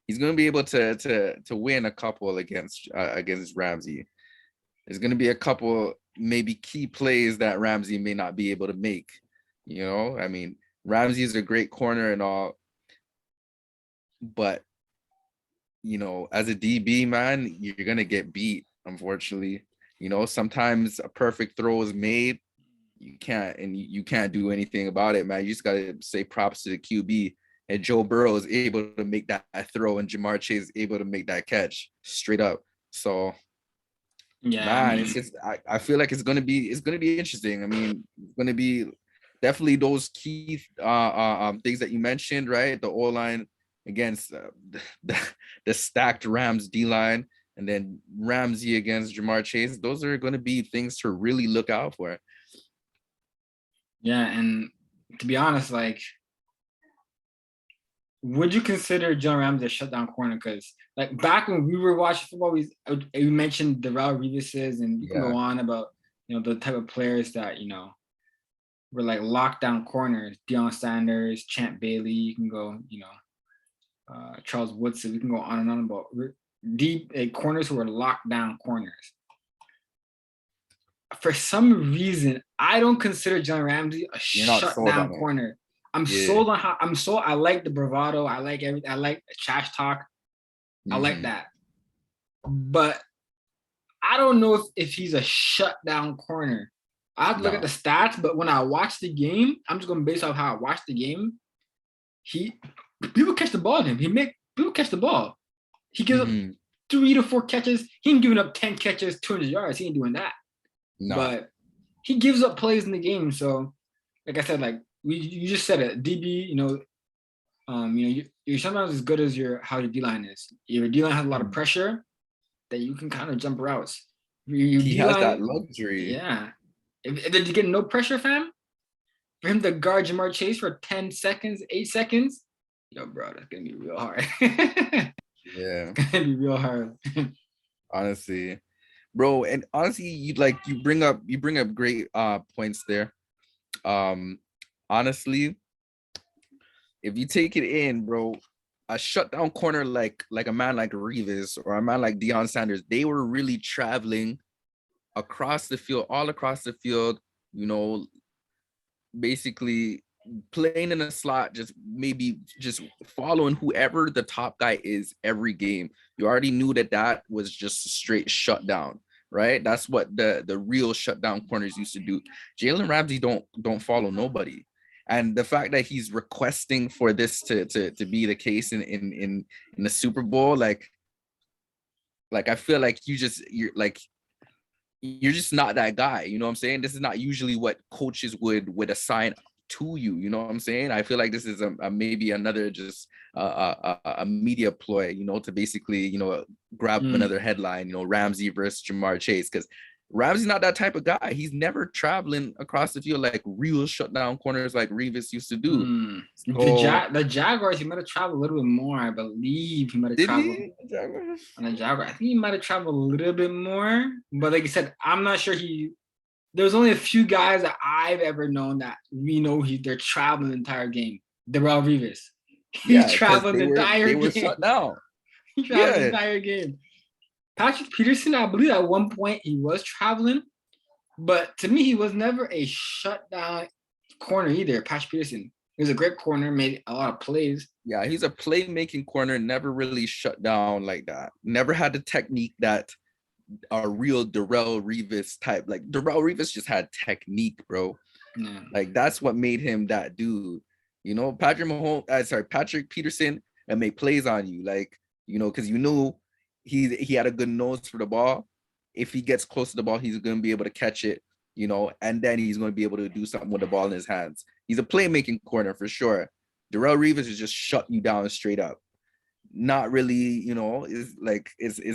He's going to be able to win a couple against Ramsey. There's going to be a couple maybe key plays that Ramsey may not be able to make. I mean, Ramsey is a great corner and all, but as a DB, man, you're gonna get beat, unfortunately. Sometimes a perfect throw is made. You can't do anything about it, man. You just gotta say props to the QB. And Joe Burrow is able to make that throw, and Jamar Chase is able to make that catch straight up. So yeah, man, it's just I feel like it's gonna be interesting. I mean, it's gonna be definitely those key things that you mentioned, right? The O-line against the stacked Rams D-line, and then Ramsey against Jamar Chase. Those are going to be things to really look out for. Yeah, and to be honest, like, would you consider John Ramsey a shutdown corner? Because like back when we were watching football, we mentioned Darrell Reeveses, and you can go on about the type of players that were like lockdown corners. Deion Sanders, Champ Bailey. You can go, Charles Woodson. We can go on and on about deep corners who are locked down corners. For some reason, I don't consider John Ramsey a shutdown corner. Sold on how I like the bravado. I like everything. I like the trash talk. I like that. But I don't know if he's a shutdown corner. I have to look at the stats, but when I watch the game, I'm just going to base off how I watch the game. People catch the ball in him. People catch the ball. He gives up 3 to 4 catches. He ain't giving up 10 catches, 200 yards. He ain't doing that. No. But he gives up plays in the game. So, like I said, like you just said it, DB, you're sometimes as good as how your D-line is. Your D-line has a lot of pressure that you can kind of jump routes. He has that luxury. Yeah. If you get no pressure, fam, for him to guard Jamar Chase for 10 seconds, 8 seconds, yo, bro, that's gonna be real hard. Yeah, It's gonna be real hard. honestly, bro. And honestly, you bring up great points there. Um, honestly, if you take it in, bro, a shutdown corner like a man like Revis or a man like Deion Sanders, they were really traveling across the field, all across the field, you know, basically playing in a slot, just maybe just following whoever the top guy is every game. You already knew that was just a straight shutdown, right? That's what the real shutdown corners used to do. Jalen Ramsey don't follow nobody. And the fact that he's requesting for this to be the case in the Super Bowl, like I feel like you're just not that guy. You know what I'm saying? This is not usually what coaches would assign to you. You know what I'm saying? I feel like this is a maybe another just a media ploy, you know, to basically, you know, grab another headline, you know, Ramsey versus Jamar Chase, because Ramsey's not that type of guy. He's never traveling across the field like real shutdown corners like Revis used to do. So, The Jaguars, he might have traveled a little bit more. I believe he might have did traveled he? on the Jaguar. I think he might have traveled a little bit more. But like you said, I'm not sure there's only a few guys that I've ever known that we know they're traveling the entire game. Darrelle Revis. He traveled the entire game. They were shut down. He traveled the entire game. Patrick Peterson, I believe at one point he was traveling, but to me, he was never a shutdown corner either. Patrick Peterson, he was a great corner, made a lot of plays. Yeah, he's a playmaking corner, never really shut down like that. Never had the technique that a real Darrelle Revis type. Like Darrelle Revis just had technique, bro. Yeah. Like that's what made him that dude. You know, Patrick Peterson, and make plays on you, like, you know, because you knew he had a good nose for the ball. If he gets close to the ball, he's going to be able to catch it, you know, and then he's going to be able to do something with the ball in his hands. He's a playmaking corner for sure. Darrelle Revis is just shut you down straight up. Not really, you know, is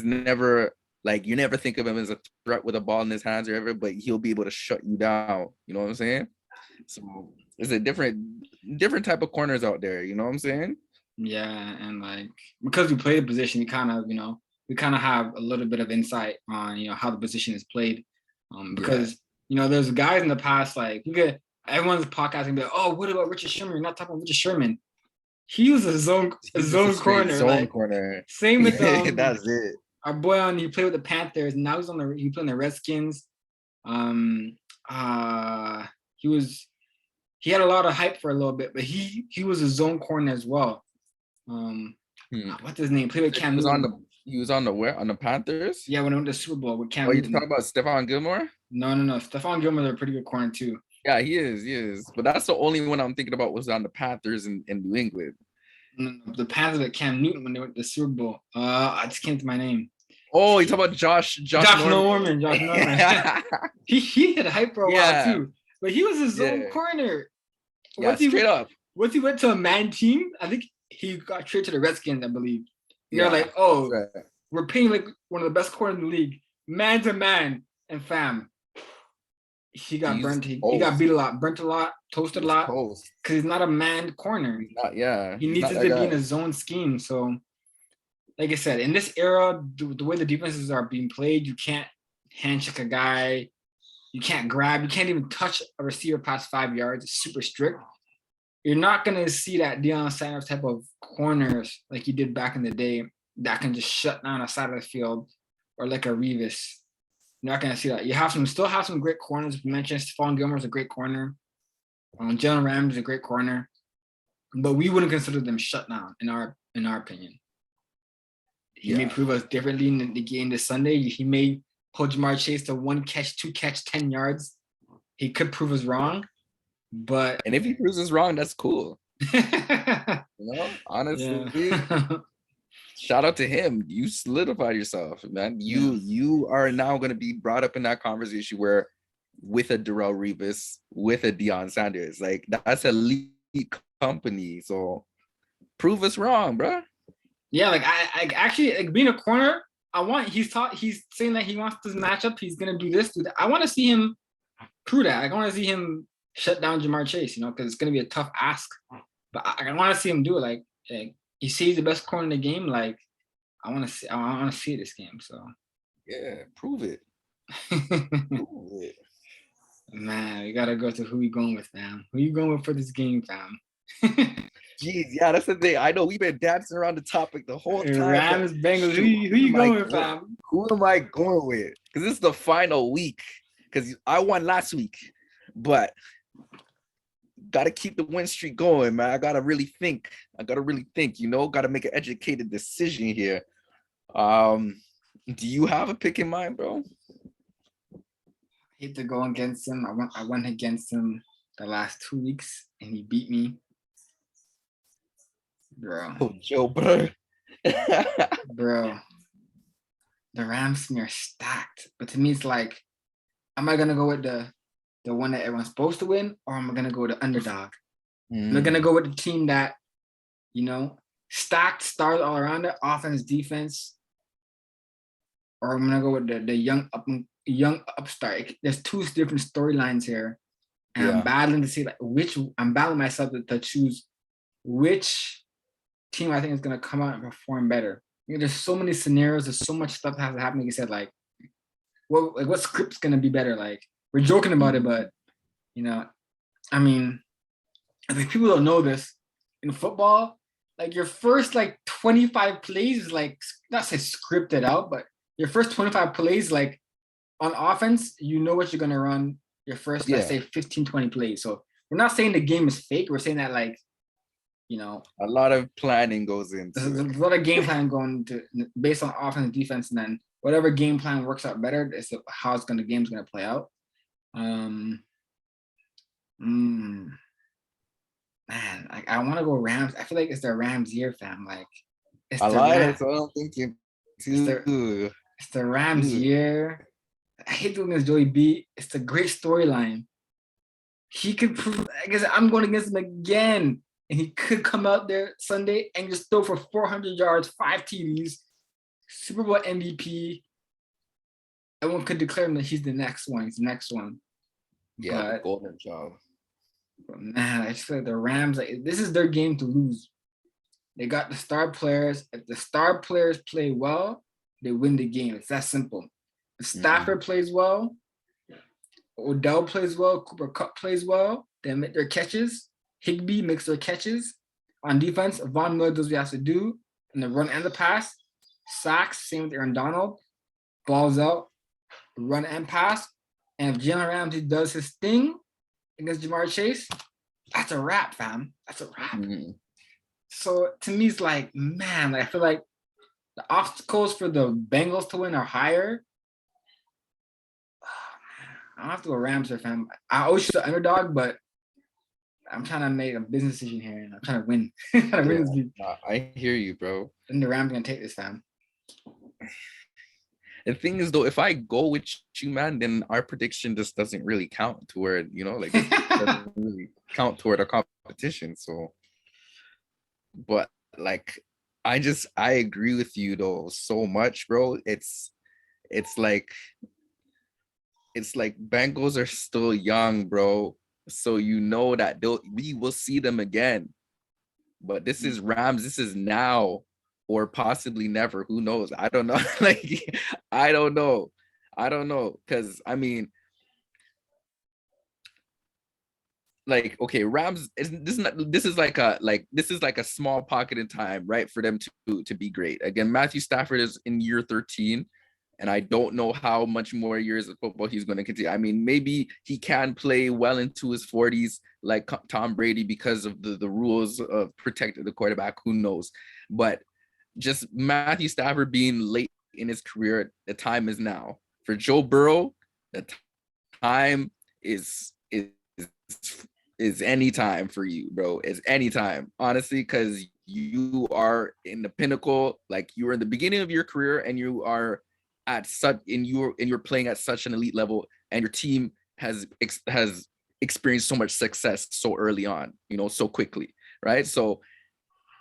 never like, you never think of him as a threat with a ball in his hands or ever, but he'll be able to shut you down. You know what I'm saying? So it's a different type of corners out there. You know what I'm saying? Yeah, and like because we play the position, we kind of have a little bit of insight on, you know, how the position is played. Because you know, there's guys in the past, like everyone's podcasting, be like, oh, what about Richard Sherman? You're not talking about Richard Sherman. He was a zone corner. Zone corner. Same with that's it. Our boy he played with the Panthers, and now he played in the Redskins. He had a lot of hype for a little bit, but he was a zone corner as well. What's his name? Played with Cam Newton. He was on the Panthers? Yeah, when he went to the Super Bowl with Cam Newton. You talking about Stephon Gilmore? No. Stephon Gilmore is a pretty good corner too. Yeah, he is. But that's the only one I'm thinking about was on the Panthers in New England. No, the Panthers with Cam Newton when they went to the Super Bowl. I just came to my name. Oh, you talking about Josh Norman. he had hype for a while too. But he was a zone corner. Yeah, straight up. Once he went to a man team, I think he got traded to the Redskins, I believe. They're like, oh, we're paying like one of the best corners in the league, man to man, and fam. He got burnt. He got beat a lot, burnt a lot, toasted a lot, because he's not a man corner. He needs to be in a zone scheme. So, like I said, in this era, the way the defenses are being played, you can't handshake a guy. You can't grab. You can't even touch a receiver past 5 yards. It's super strict. You're not going to see that Deion Sanders type of corners like you did back in the day that can just shut down a side of the field, or like a Revis. You're not going to see that. You still have some great corners. We mentioned Stephon Gilmore is a great corner. Jalen Ramsey is a great corner. But we wouldn't consider them shut down, in our opinion. He may prove us differently in the game this Sunday. He may hold Jamar Chase to 1 catch, 2 catch, 10 yards. He could prove us wrong. And if he proves us wrong, that's cool. You know, honestly, shout out to him. You solidified yourself, man. You are now going to be brought up in that conversation where with a Darrelle Revis, with a Deion Sanders, like that's elite company. So prove us wrong, bro. Yeah, like I actually, like, being a corner, he's saying that he wants this matchup. He's gonna do this, do that. I want to see him prove that. I want to see him shut down Jamar Chase, because it's gonna be a tough ask. But I want to see him do it. Like he sees the best corner in the game. Like I want to see this game. So Yeah, prove it. Prove it. man, we gotta go to who we going with, fam. Who you going with for this game, fam? Jeez, yeah, that's the thing. I know we've been dancing around the topic the whole time. Rams, Bengals. Who you going with, fam? Who am I going with? Because this is the final week. Because I won last week, but gotta keep the win streak going, man. I gotta really think. Gotta make an educated decision here. Do you have a pick in mind, bro? I hate to go against him. I went against him the last 2 weeks, and he beat me, bro. Oh, Joe, bro. Bro, the Rams are stacked. But to me, it's like, am I gonna go with the one that everyone's supposed to win, or am I gonna go with the underdog? Am I gonna go with the team that, stacked stars all around it, offense, defense, or I'm gonna go with the young upstart? There's two different storylines here, and I'm battling to see I'm battling myself to choose which team I think is gonna come out and perform better. There's so many scenarios. There's so much stuff that has to happen. Like you said, what script's gonna be better? Like, we're joking about it, but I mean, I think people don't know this. In football, like your first 25 plays is not say scripted out, but your first 25 plays, like on offense, you know what you're gonna run your first, let's say 15, 20 plays. So we're not saying the game is fake. We're saying that a lot of planning goes into there's a lot of game plan going to based on offense and defense, and then whatever game plan works out better is how the game's gonna play out. Man, I want to go Rams. I feel like it's the Rams year, fam. It's that's what I'm thinking too. It's the Rams year. I hate doing against Joey B. It's a great storyline. He could prove. I guess I'm going against him again, and he could come out there Sunday and just throw for 400 yards, 5 TDs, Super Bowl MVP. Everyone could declare him that he's the next one. He's the next one. Yeah, the golden job. But man, I just feel like the Rams, this is their game to lose. They got the star players. If the star players play well, they win the game. It's that simple. If Stafford plays well, Odell plays well, Cooper Kupp plays well, they make their catches. Higbee makes their catches. On defense, Von Miller does what he has to do in the run and the pass. Sacks, same with Aaron Donald. Balls out, run and pass. And if Jalen Ramsey does his thing against Jamar Chase, that's a wrap, fam. That's a wrap. So to me, it's like, man, I feel like the obstacles for the Bengals to win are higher. I don't have to go Rams or fam. I always choose the underdog, but I'm trying to make a business decision here, and I'm trying to win. I hear you, bro. And the Rams gonna take this, fam. The thing is, though, if I go with you, man, then our prediction just doesn't really count toward, it doesn't really count toward a competition. So, but I agree with you though so much, bro. It's like Bengals are still young, bro. So that we will see them again. But this is Rams. This is now. Or possibly never. Who knows? I don't know. I don't know. Because I mean, okay, Rams. This is like a small pocket in time, right, for them to be great. Again, Matthew Stafford is in year 13, and I don't know how much more years of football he's going to continue. I mean, maybe he can play well into his 40s, like Tom Brady, because of the rules of protecting the quarterback. Who knows? But just Matthew Stafford being late in his career, the time is now. For Joe Burrow, the time is any time for you, bro. It's any time, honestly, because you are in the pinnacle, you are in the beginning of your career, and you are you're playing at such an elite level, and your team has experienced so much success so early on, so quickly, right? So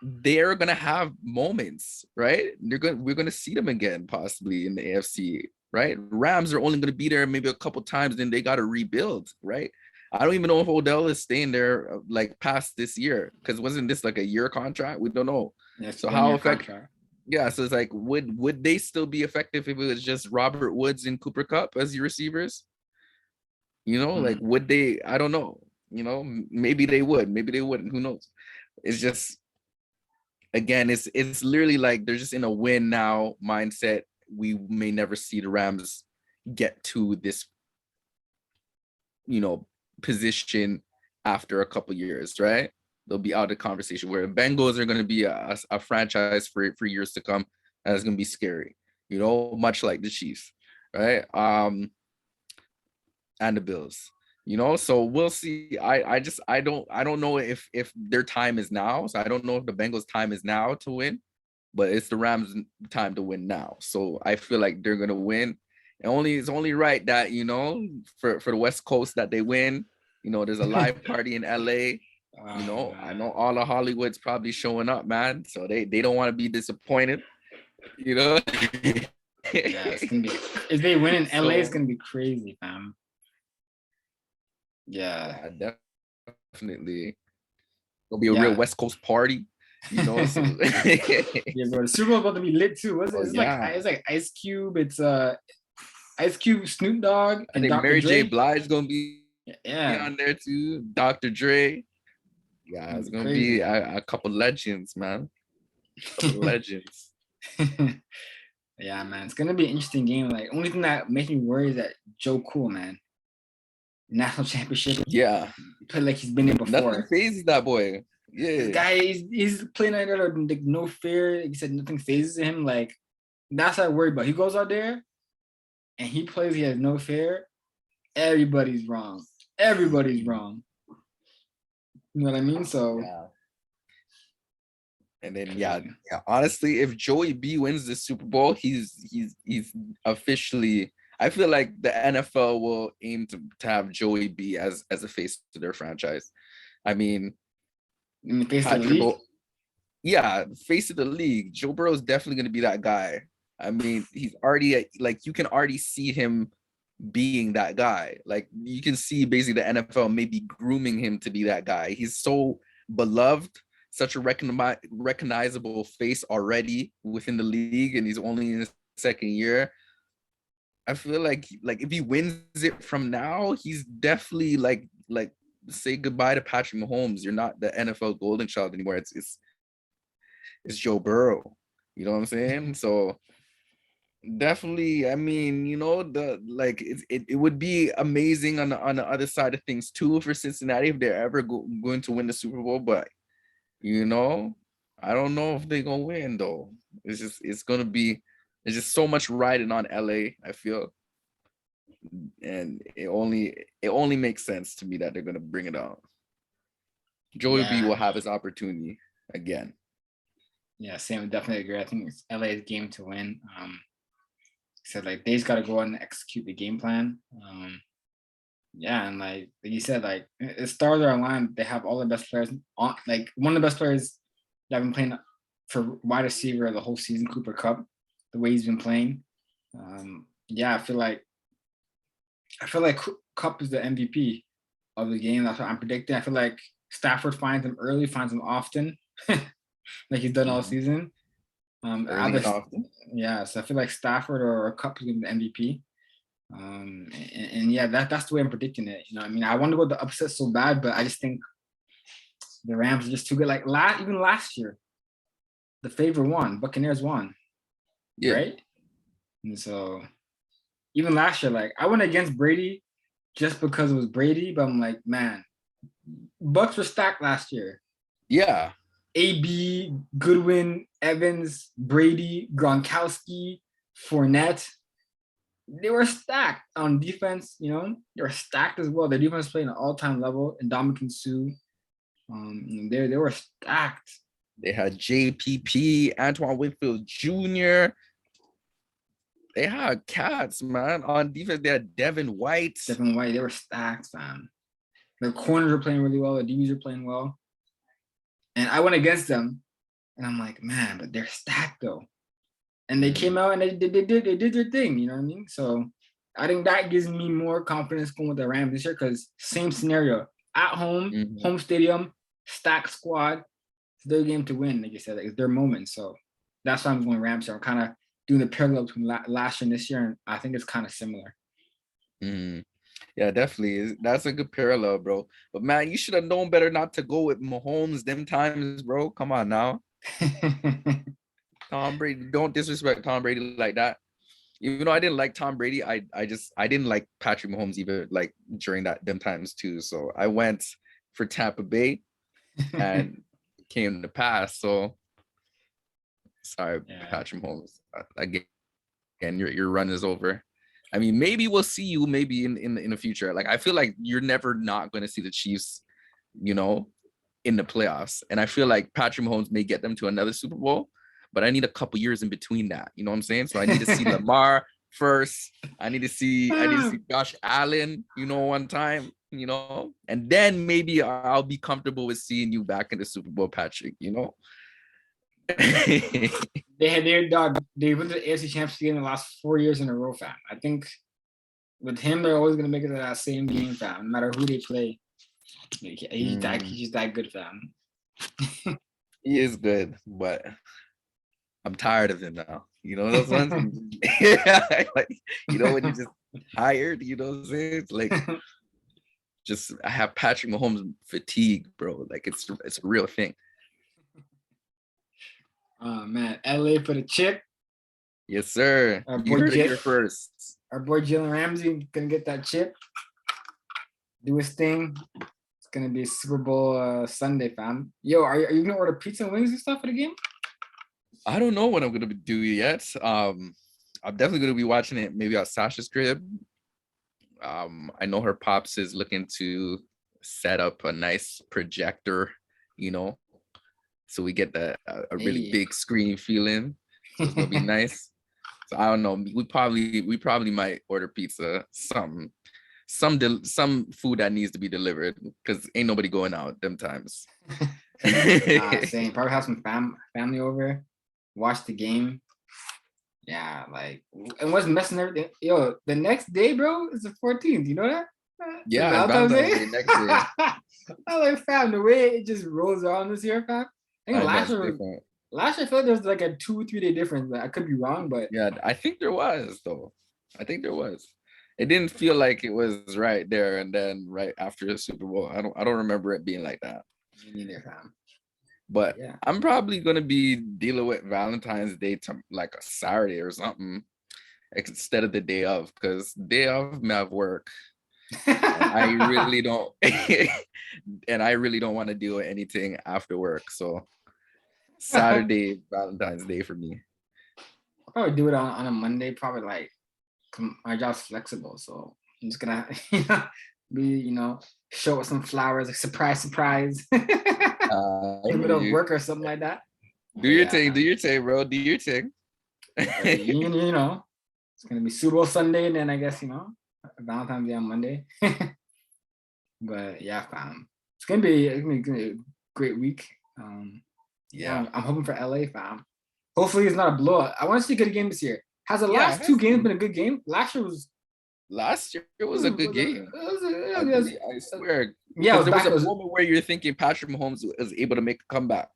they're gonna have moments, right? We're gonna see them again, possibly in the AFC, right? Rams are only gonna be there maybe a couple times, then they gotta rebuild, right? I don't even know if Odell is staying there like past this year, because wasn't this like a year contract? We don't know. Yeah, it's So a how 1 year effective? contract. Yeah, so it's like, would they still be effective if it was just Robert Woods and Cooper Cup as your receivers? You know, like Mm. would they? I don't know. You know, maybe they would, maybe they wouldn't. Who knows? It's just, again, it's literally like they're just in a win now mindset. We may never see the Rams get to this, you know, position after a couple years, right? They'll be out of conversation, where Bengals are going to be a franchise for years to come, and it's going to be scary, you know, much like the Chiefs, right? And the Bills, you know. So we'll see. I don't know if their time is now. So I don't know if the Bengals' time is now to win, but it's the Rams' time to win now. So I feel like they're gonna win. It's only right that, you know, for the West Coast, that they win. You know, there's a live party in LA. You know, I know all of Hollywood's probably showing up, man. So they don't want to be disappointed. You know. Yeah, it's gonna be. If they win in LA, it's So, gonna be crazy, fam. Yeah. yeah, definitely. It'll be a real Yeah. West Coast party. You know. So. Yeah, bro. The Super Bowl's about to be lit too. What's it? Oh yeah. It's like Ice Cube. It's Ice Cube, Snoop Dogg, I and think Dr. Mary J. Dre. Blige gonna be Yeah, on there too. Dr. Dre. Yeah, it'll it's be gonna be crazy. a couple legends, man. A couple legends. Yeah, man. It's gonna be an interesting game. Like, only thing that makes me worry is that Joe Cool, man. National championship. Yeah. He played like he's been there Nothing before. phases that boy. This Yeah. guy he's playing like that, like no fear. He said nothing phases him. Like, that's what I worry about. He goes out there and he plays, he has no fear. Everybody's wrong. Everybody's wrong. You know what I mean? So Yeah. And then crazy. yeah. Honestly, if Joey B wins the Super Bowl, he's officially. I feel like the NFL will aim to have Joey B as a face to their franchise. I mean, In the face of the Patrick, league. yeah, face of the league. Joe Burrow is definitely going to be that guy. I mean, he's already, like, you can already see him being that guy. Like, you can see basically the NFL maybe grooming him to be that guy. He's so beloved, such a recognizable face already within the league, and he's only in his second year. I feel like if he wins it from now, he's definitely like say goodbye to Patrick Mahomes. You're not the NFL golden child anymore. It's Joe Burrow. You know what I'm saying? So definitely, I mean, you know, it would be amazing on the other side of things too for Cincinnati if they're ever going to win the Super Bowl. But, you know, I don't know if they're gonna win though. It's gonna be, there's just so much riding on LA, I feel. And it only makes sense to me that they're gonna bring it out. Joey B Yeah. will have his opportunity again. Yeah, Sam, definitely agree. I think it's LA's game to win. Said like they just got to go out and execute the game plan. Yeah, and like you said, like the stars are aligned. They have all the best players on. Like one of the best players that have been playing for wide receiver the whole season, Cooper Cup, the way he's been playing. Yeah, I feel like Cup is the MVP of the game. That's what I'm predicting. I feel like Stafford finds him early, finds him often, like he's done all season. Early and often. Yeah, so I feel like Stafford or Cup is going to be the MVP. And yeah, that's the way I'm predicting it. You know, I mean, I want to go the upset so bad, but I just think the Rams are just too good. Like even last year, the favorite won, Buccaneers won, Yeah. right? And so even last year, like I went against Brady just because it was Brady, but I'm like, man, Bucks were stacked last year. Yeah. AB, Goodwin, Evans, Brady, Gronkowski, Fournette. They were stacked on defense. You know, they were stacked as well. Their defense played an all-time level. And Ndamukong Suh, they were stacked. They had JPP, Antoine Winfield Jr. They had cats, man. On defense, they had Devin White. They were stacked, fam. Their corners are playing really well. The DBs are playing well. And I went against them, and I'm like, man, but they're stacked though. And they came out and they did their thing. You know what I mean? So I think that gives me more confidence going with the Rams this year because same scenario at home, Mhm. home stadium, stacked squad. It's their game to win, like you said, like it's their moment. So that's why I'm going Rams. I'm kind of doing the parallel between last year and this year, and I think it's kind of similar. Mhm. Yeah, definitely. That's a good parallel, bro. But man, you should have known better not to go with Mahomes them times, bro. Come on now. Tom Brady, don't disrespect Tom Brady like that. Even though I didn't like Tom Brady, I didn't like Patrick Mahomes either, like during that them times too. So I went for Tampa Bay and it came to pass. So sorry, Yeah. Patrick Mahomes. Again, your run is over. I mean, maybe we'll see you maybe in the future. Like I feel like you're never not going to see the Chiefs, you know, in the playoffs. And I feel like Patrick Mahomes may get them to another Super Bowl, but I need a couple years in between that. You know what I'm saying? So I need to see Lamar first. I need to see Josh Allen, you know, one time, you know, and then maybe I'll be comfortable with seeing you back in the Super Bowl, Patrick, you know. They had their dog. They went to the AFC Championship game in the last 4 years in a row, fam. I think with him, they're always gonna make it to that same game, fam. No matter who they play, he's just that good, fam. He is good, but I'm tired of him now. You know those ones? Like, you know, when you're just tired, you know what I'm saying? It's like just I have Patrick Mahomes fatigue, bro. Like it's a real thing. Oh man, LA for the chip. Yes, sir. Our You boy heard it here first. Jalen Ramsey gonna get that chip, do his thing. It's gonna be Super Bowl Sunday, fam. Yo, are you gonna order pizza and wings and stuff for the game? I don't know what I'm gonna do yet. I'm definitely gonna be watching it maybe at Sasha's crib. I know her pops is looking to set up a nice projector, you know, so we get a really Hey. big screen feeling. So it's gonna be nice. So I don't know. We probably might order pizza, some food that needs to be delivered because ain't nobody going out them times. Same. Probably have some family over, watch the game. Yeah, like, and what's messing everything? Yo, the next day, bro, is the 14th. You know that? Yeah, it's Valentine's Valentine's Day. Day next day. I'm like, fam, the way it just rolls around this year, fam. I think I know it's different. last year I felt there was like a 2-3 day difference. But I could be wrong, but Yeah, I think there was though. I think there was. It didn't feel like it was right there and then right after the Super Bowl. I don't remember it being like that. me neither, fam. But Yeah. I'm probably gonna be dealing with Valentine's Day to like a Saturday or something instead of the day of, because day of me have work. And I really don't and I really don't want to deal with anything after work. So Saturday, Valentine's Day for me. I'll probably do it on a Monday. Probably like my job's flexible, so I'm just gonna be show up some flowers, like surprise in I the hear middle of you. work or something like that. Do But your yeah, thing, bro. Do your thing. it's gonna be Super Bowl Sunday, and then I guess Valentine's Day on Monday. But yeah, fam, it's gonna be a great week. Yeah. I'm hoping for LA, fam. Hopefully it's not a blowout. I want to see a good game this year. Has the Yeah, it last two has games to. been a good game? Last year was Last year it was a good game. I it was- believe, I swear. yeah, it Because was there was back. a moment where you're thinking Patrick Mahomes was able to make a comeback,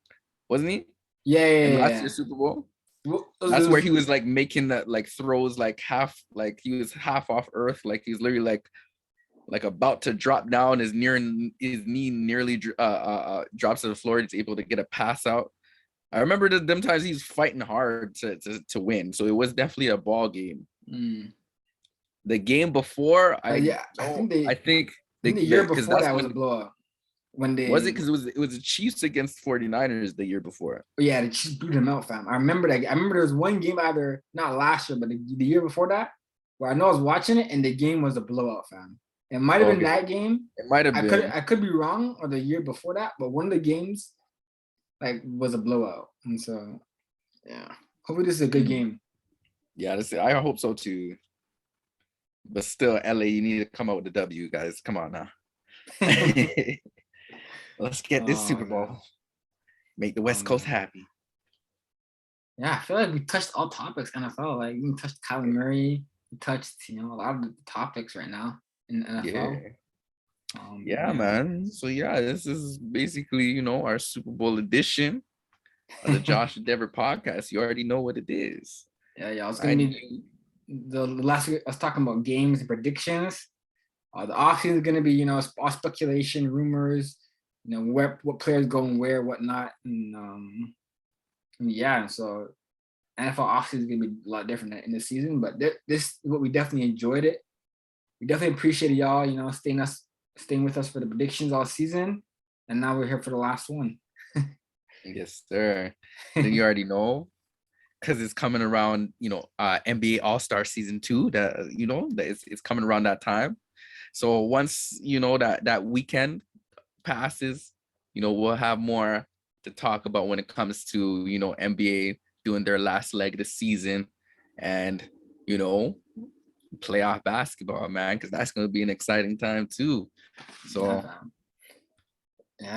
wasn't he? Yeah, In yeah, last yeah. year's Super Bowl. Well, That's where he was like making that like throws like half, like he was half off earth, like he's literally like about to drop down, his knee nearly drops to the floor. He's able to get a pass out. I remember them times he's fighting hard to win. So it was definitely a ball game. The game before, yeah, I think the year because before that's that was a when blowout. When was it they, because it was the Chiefs against 49ers the year before. yeah, they just beat him out, fam. I remember that. I remember there was one game either not last year, but the year before that, where I know I was watching it and the game was a blowout, fam. It might have been Okay. that game. It might have been. I could be wrong, or the year before that, but one of the games like was a blowout, and so yeah. Hopefully this is a good game. Yeah, I hope so too. But still, LA, you need to come out with the W, guys. Come on now. Let's get this Super Bowl. No. Make the West Coast happy. Yeah, I feel like we touched all topics NFL. Like we touched Kyler Murray, touched, a lot of the topics right now in the NFL. Yeah. Yeah, man. So yeah, this is basically, our Super Bowl edition of the Josh and Dever podcast. You already know what it is. Yeah. It's gonna be the last week. I was talking about games and predictions. The offseason is gonna be, all speculation, rumors, what players going where, whatnot, and yeah. So NFL offseason is gonna be a lot different in the season, but this is what we definitely enjoyed it. We definitely appreciate y'all, staying with us for the predictions all season, and now we're here for the last one. Yes, sir. Then you already know, because it's coming around, NBA All-Star Season 2. It's coming around that time. So once that weekend passes, we'll have more to talk about when it comes to NBA doing their last leg of the season, and playoff basketball, man, because that's going to be an exciting time too. So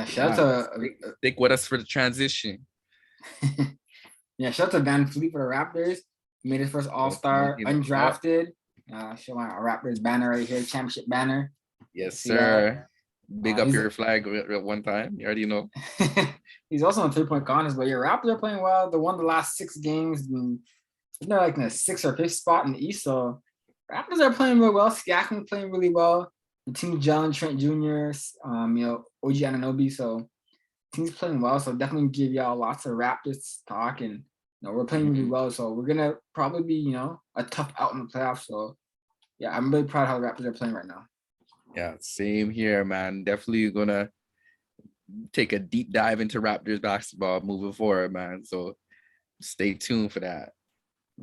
shout out to stick with us for the transition. Shout out to VanVleet for the Raptors. He made his first All-Star, undrafted. Show my Raptors banner right here, championship banner. Yes, sir. Big up your flag one time. You already know. He's also on 3-point contest, but your Raptors are playing well. They won the last 6 games. They're like in the 6th or 5th spot in the East. So Raptors are playing really well. Siakam playing really well. The team's gelling, Trent Jr., OG Anunoby. So team's playing well. So definitely give y'all lots of Raptors talk, and we're playing really well. So we're gonna probably be a tough out in the playoffs. So yeah, I'm really proud how the Raptors are playing right now. Yeah, same here, man. Definitely gonna take a deep dive into Raptors basketball moving forward, man. So stay tuned for that.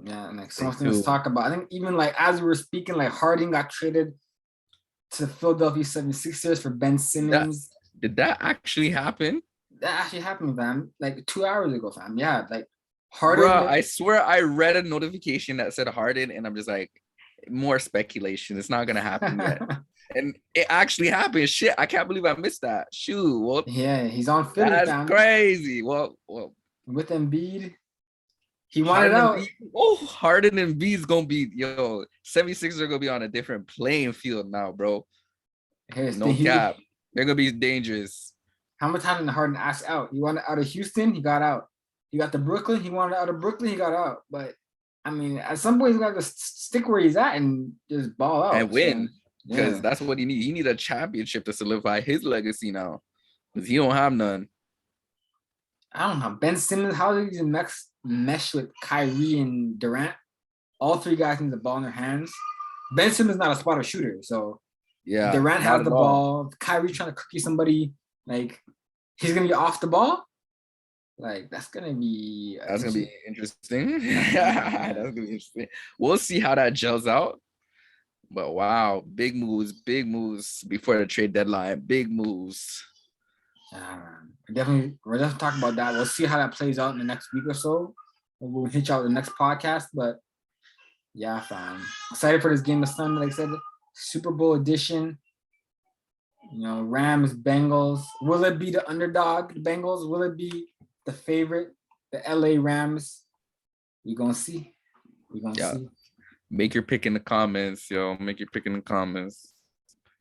Yeah, and so much things to talk about. I think even as we were speaking, Harden got traded to the Philadelphia 76ers for Ben Simmons. Did that actually happen? That actually happened, fam. 2 hours ago, fam. Yeah, Harden. Bro, I swear I read a notification that said Harden, and I'm just like, more speculation. It's not gonna happen yet. And it actually happened. Shit, I can't believe I missed that. Shoot. Well, yeah, he's on Philly. That's crazy. Well, with Embiid, he wanted out. Harden and Embiid's gonna be 76ers are gonna be on a different playing field now, bro. No cap. They're gonna be dangerous. How much time did Harden ask out? He wanted out of Houston, he got out. He got to Brooklyn, he wanted out of Brooklyn, he got out. But I mean, at some point he's got to stick where he's at and just ball out and win. Because that's what he needs. He needs a championship to solidify his legacy now. Because he don't have none. I don't know. Ben Simmons, how did he mesh with Kyrie and Durant? All 3 guys need the ball in their hands. Ben Simmons is not a spotter shooter, so yeah. Durant has the ball. Kyrie trying to cookie somebody, he's gonna be off the ball. That's gonna be interesting. That's gonna be interesting. We'll see how that gels out. But wow, big moves before the trade deadline. Big moves. We're definitely talking about that. We'll see how that plays out in the next week or so. We'll hit you out the next podcast. But yeah, fam. Excited for this game of Sunday. Like I said, Super Bowl edition. Rams, Bengals. Will it be the underdog, the Bengals? Will it be the favorite, the LA Rams? We're gonna see. See. Make your pick in the comments, yo. Make your pick in the comments.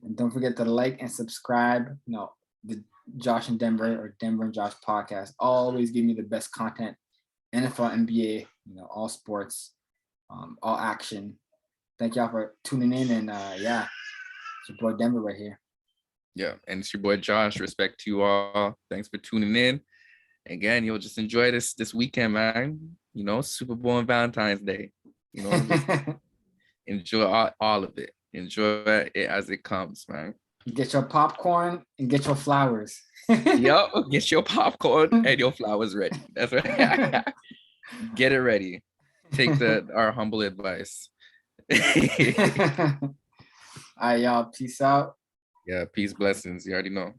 And don't forget to like and subscribe. The Josh and Denver or Denver and Josh podcast. Always give me the best content. NFL, NBA, all sports, all action. Thank y'all for tuning in. And it's your boy Denver right here. Yeah, and it's your boy Josh. Respect to you all. Thanks for tuning in. Again, you'll just enjoy this weekend, man. Super Bowl and Valentine's Day. Enjoy all of it. Enjoy it as it comes, man. Get your popcorn and get your flowers. Yep, get your popcorn and your flowers ready. That's right. Get it ready. Take our humble advice. All right, y'all. Peace out. Yeah, peace, blessings. You already know.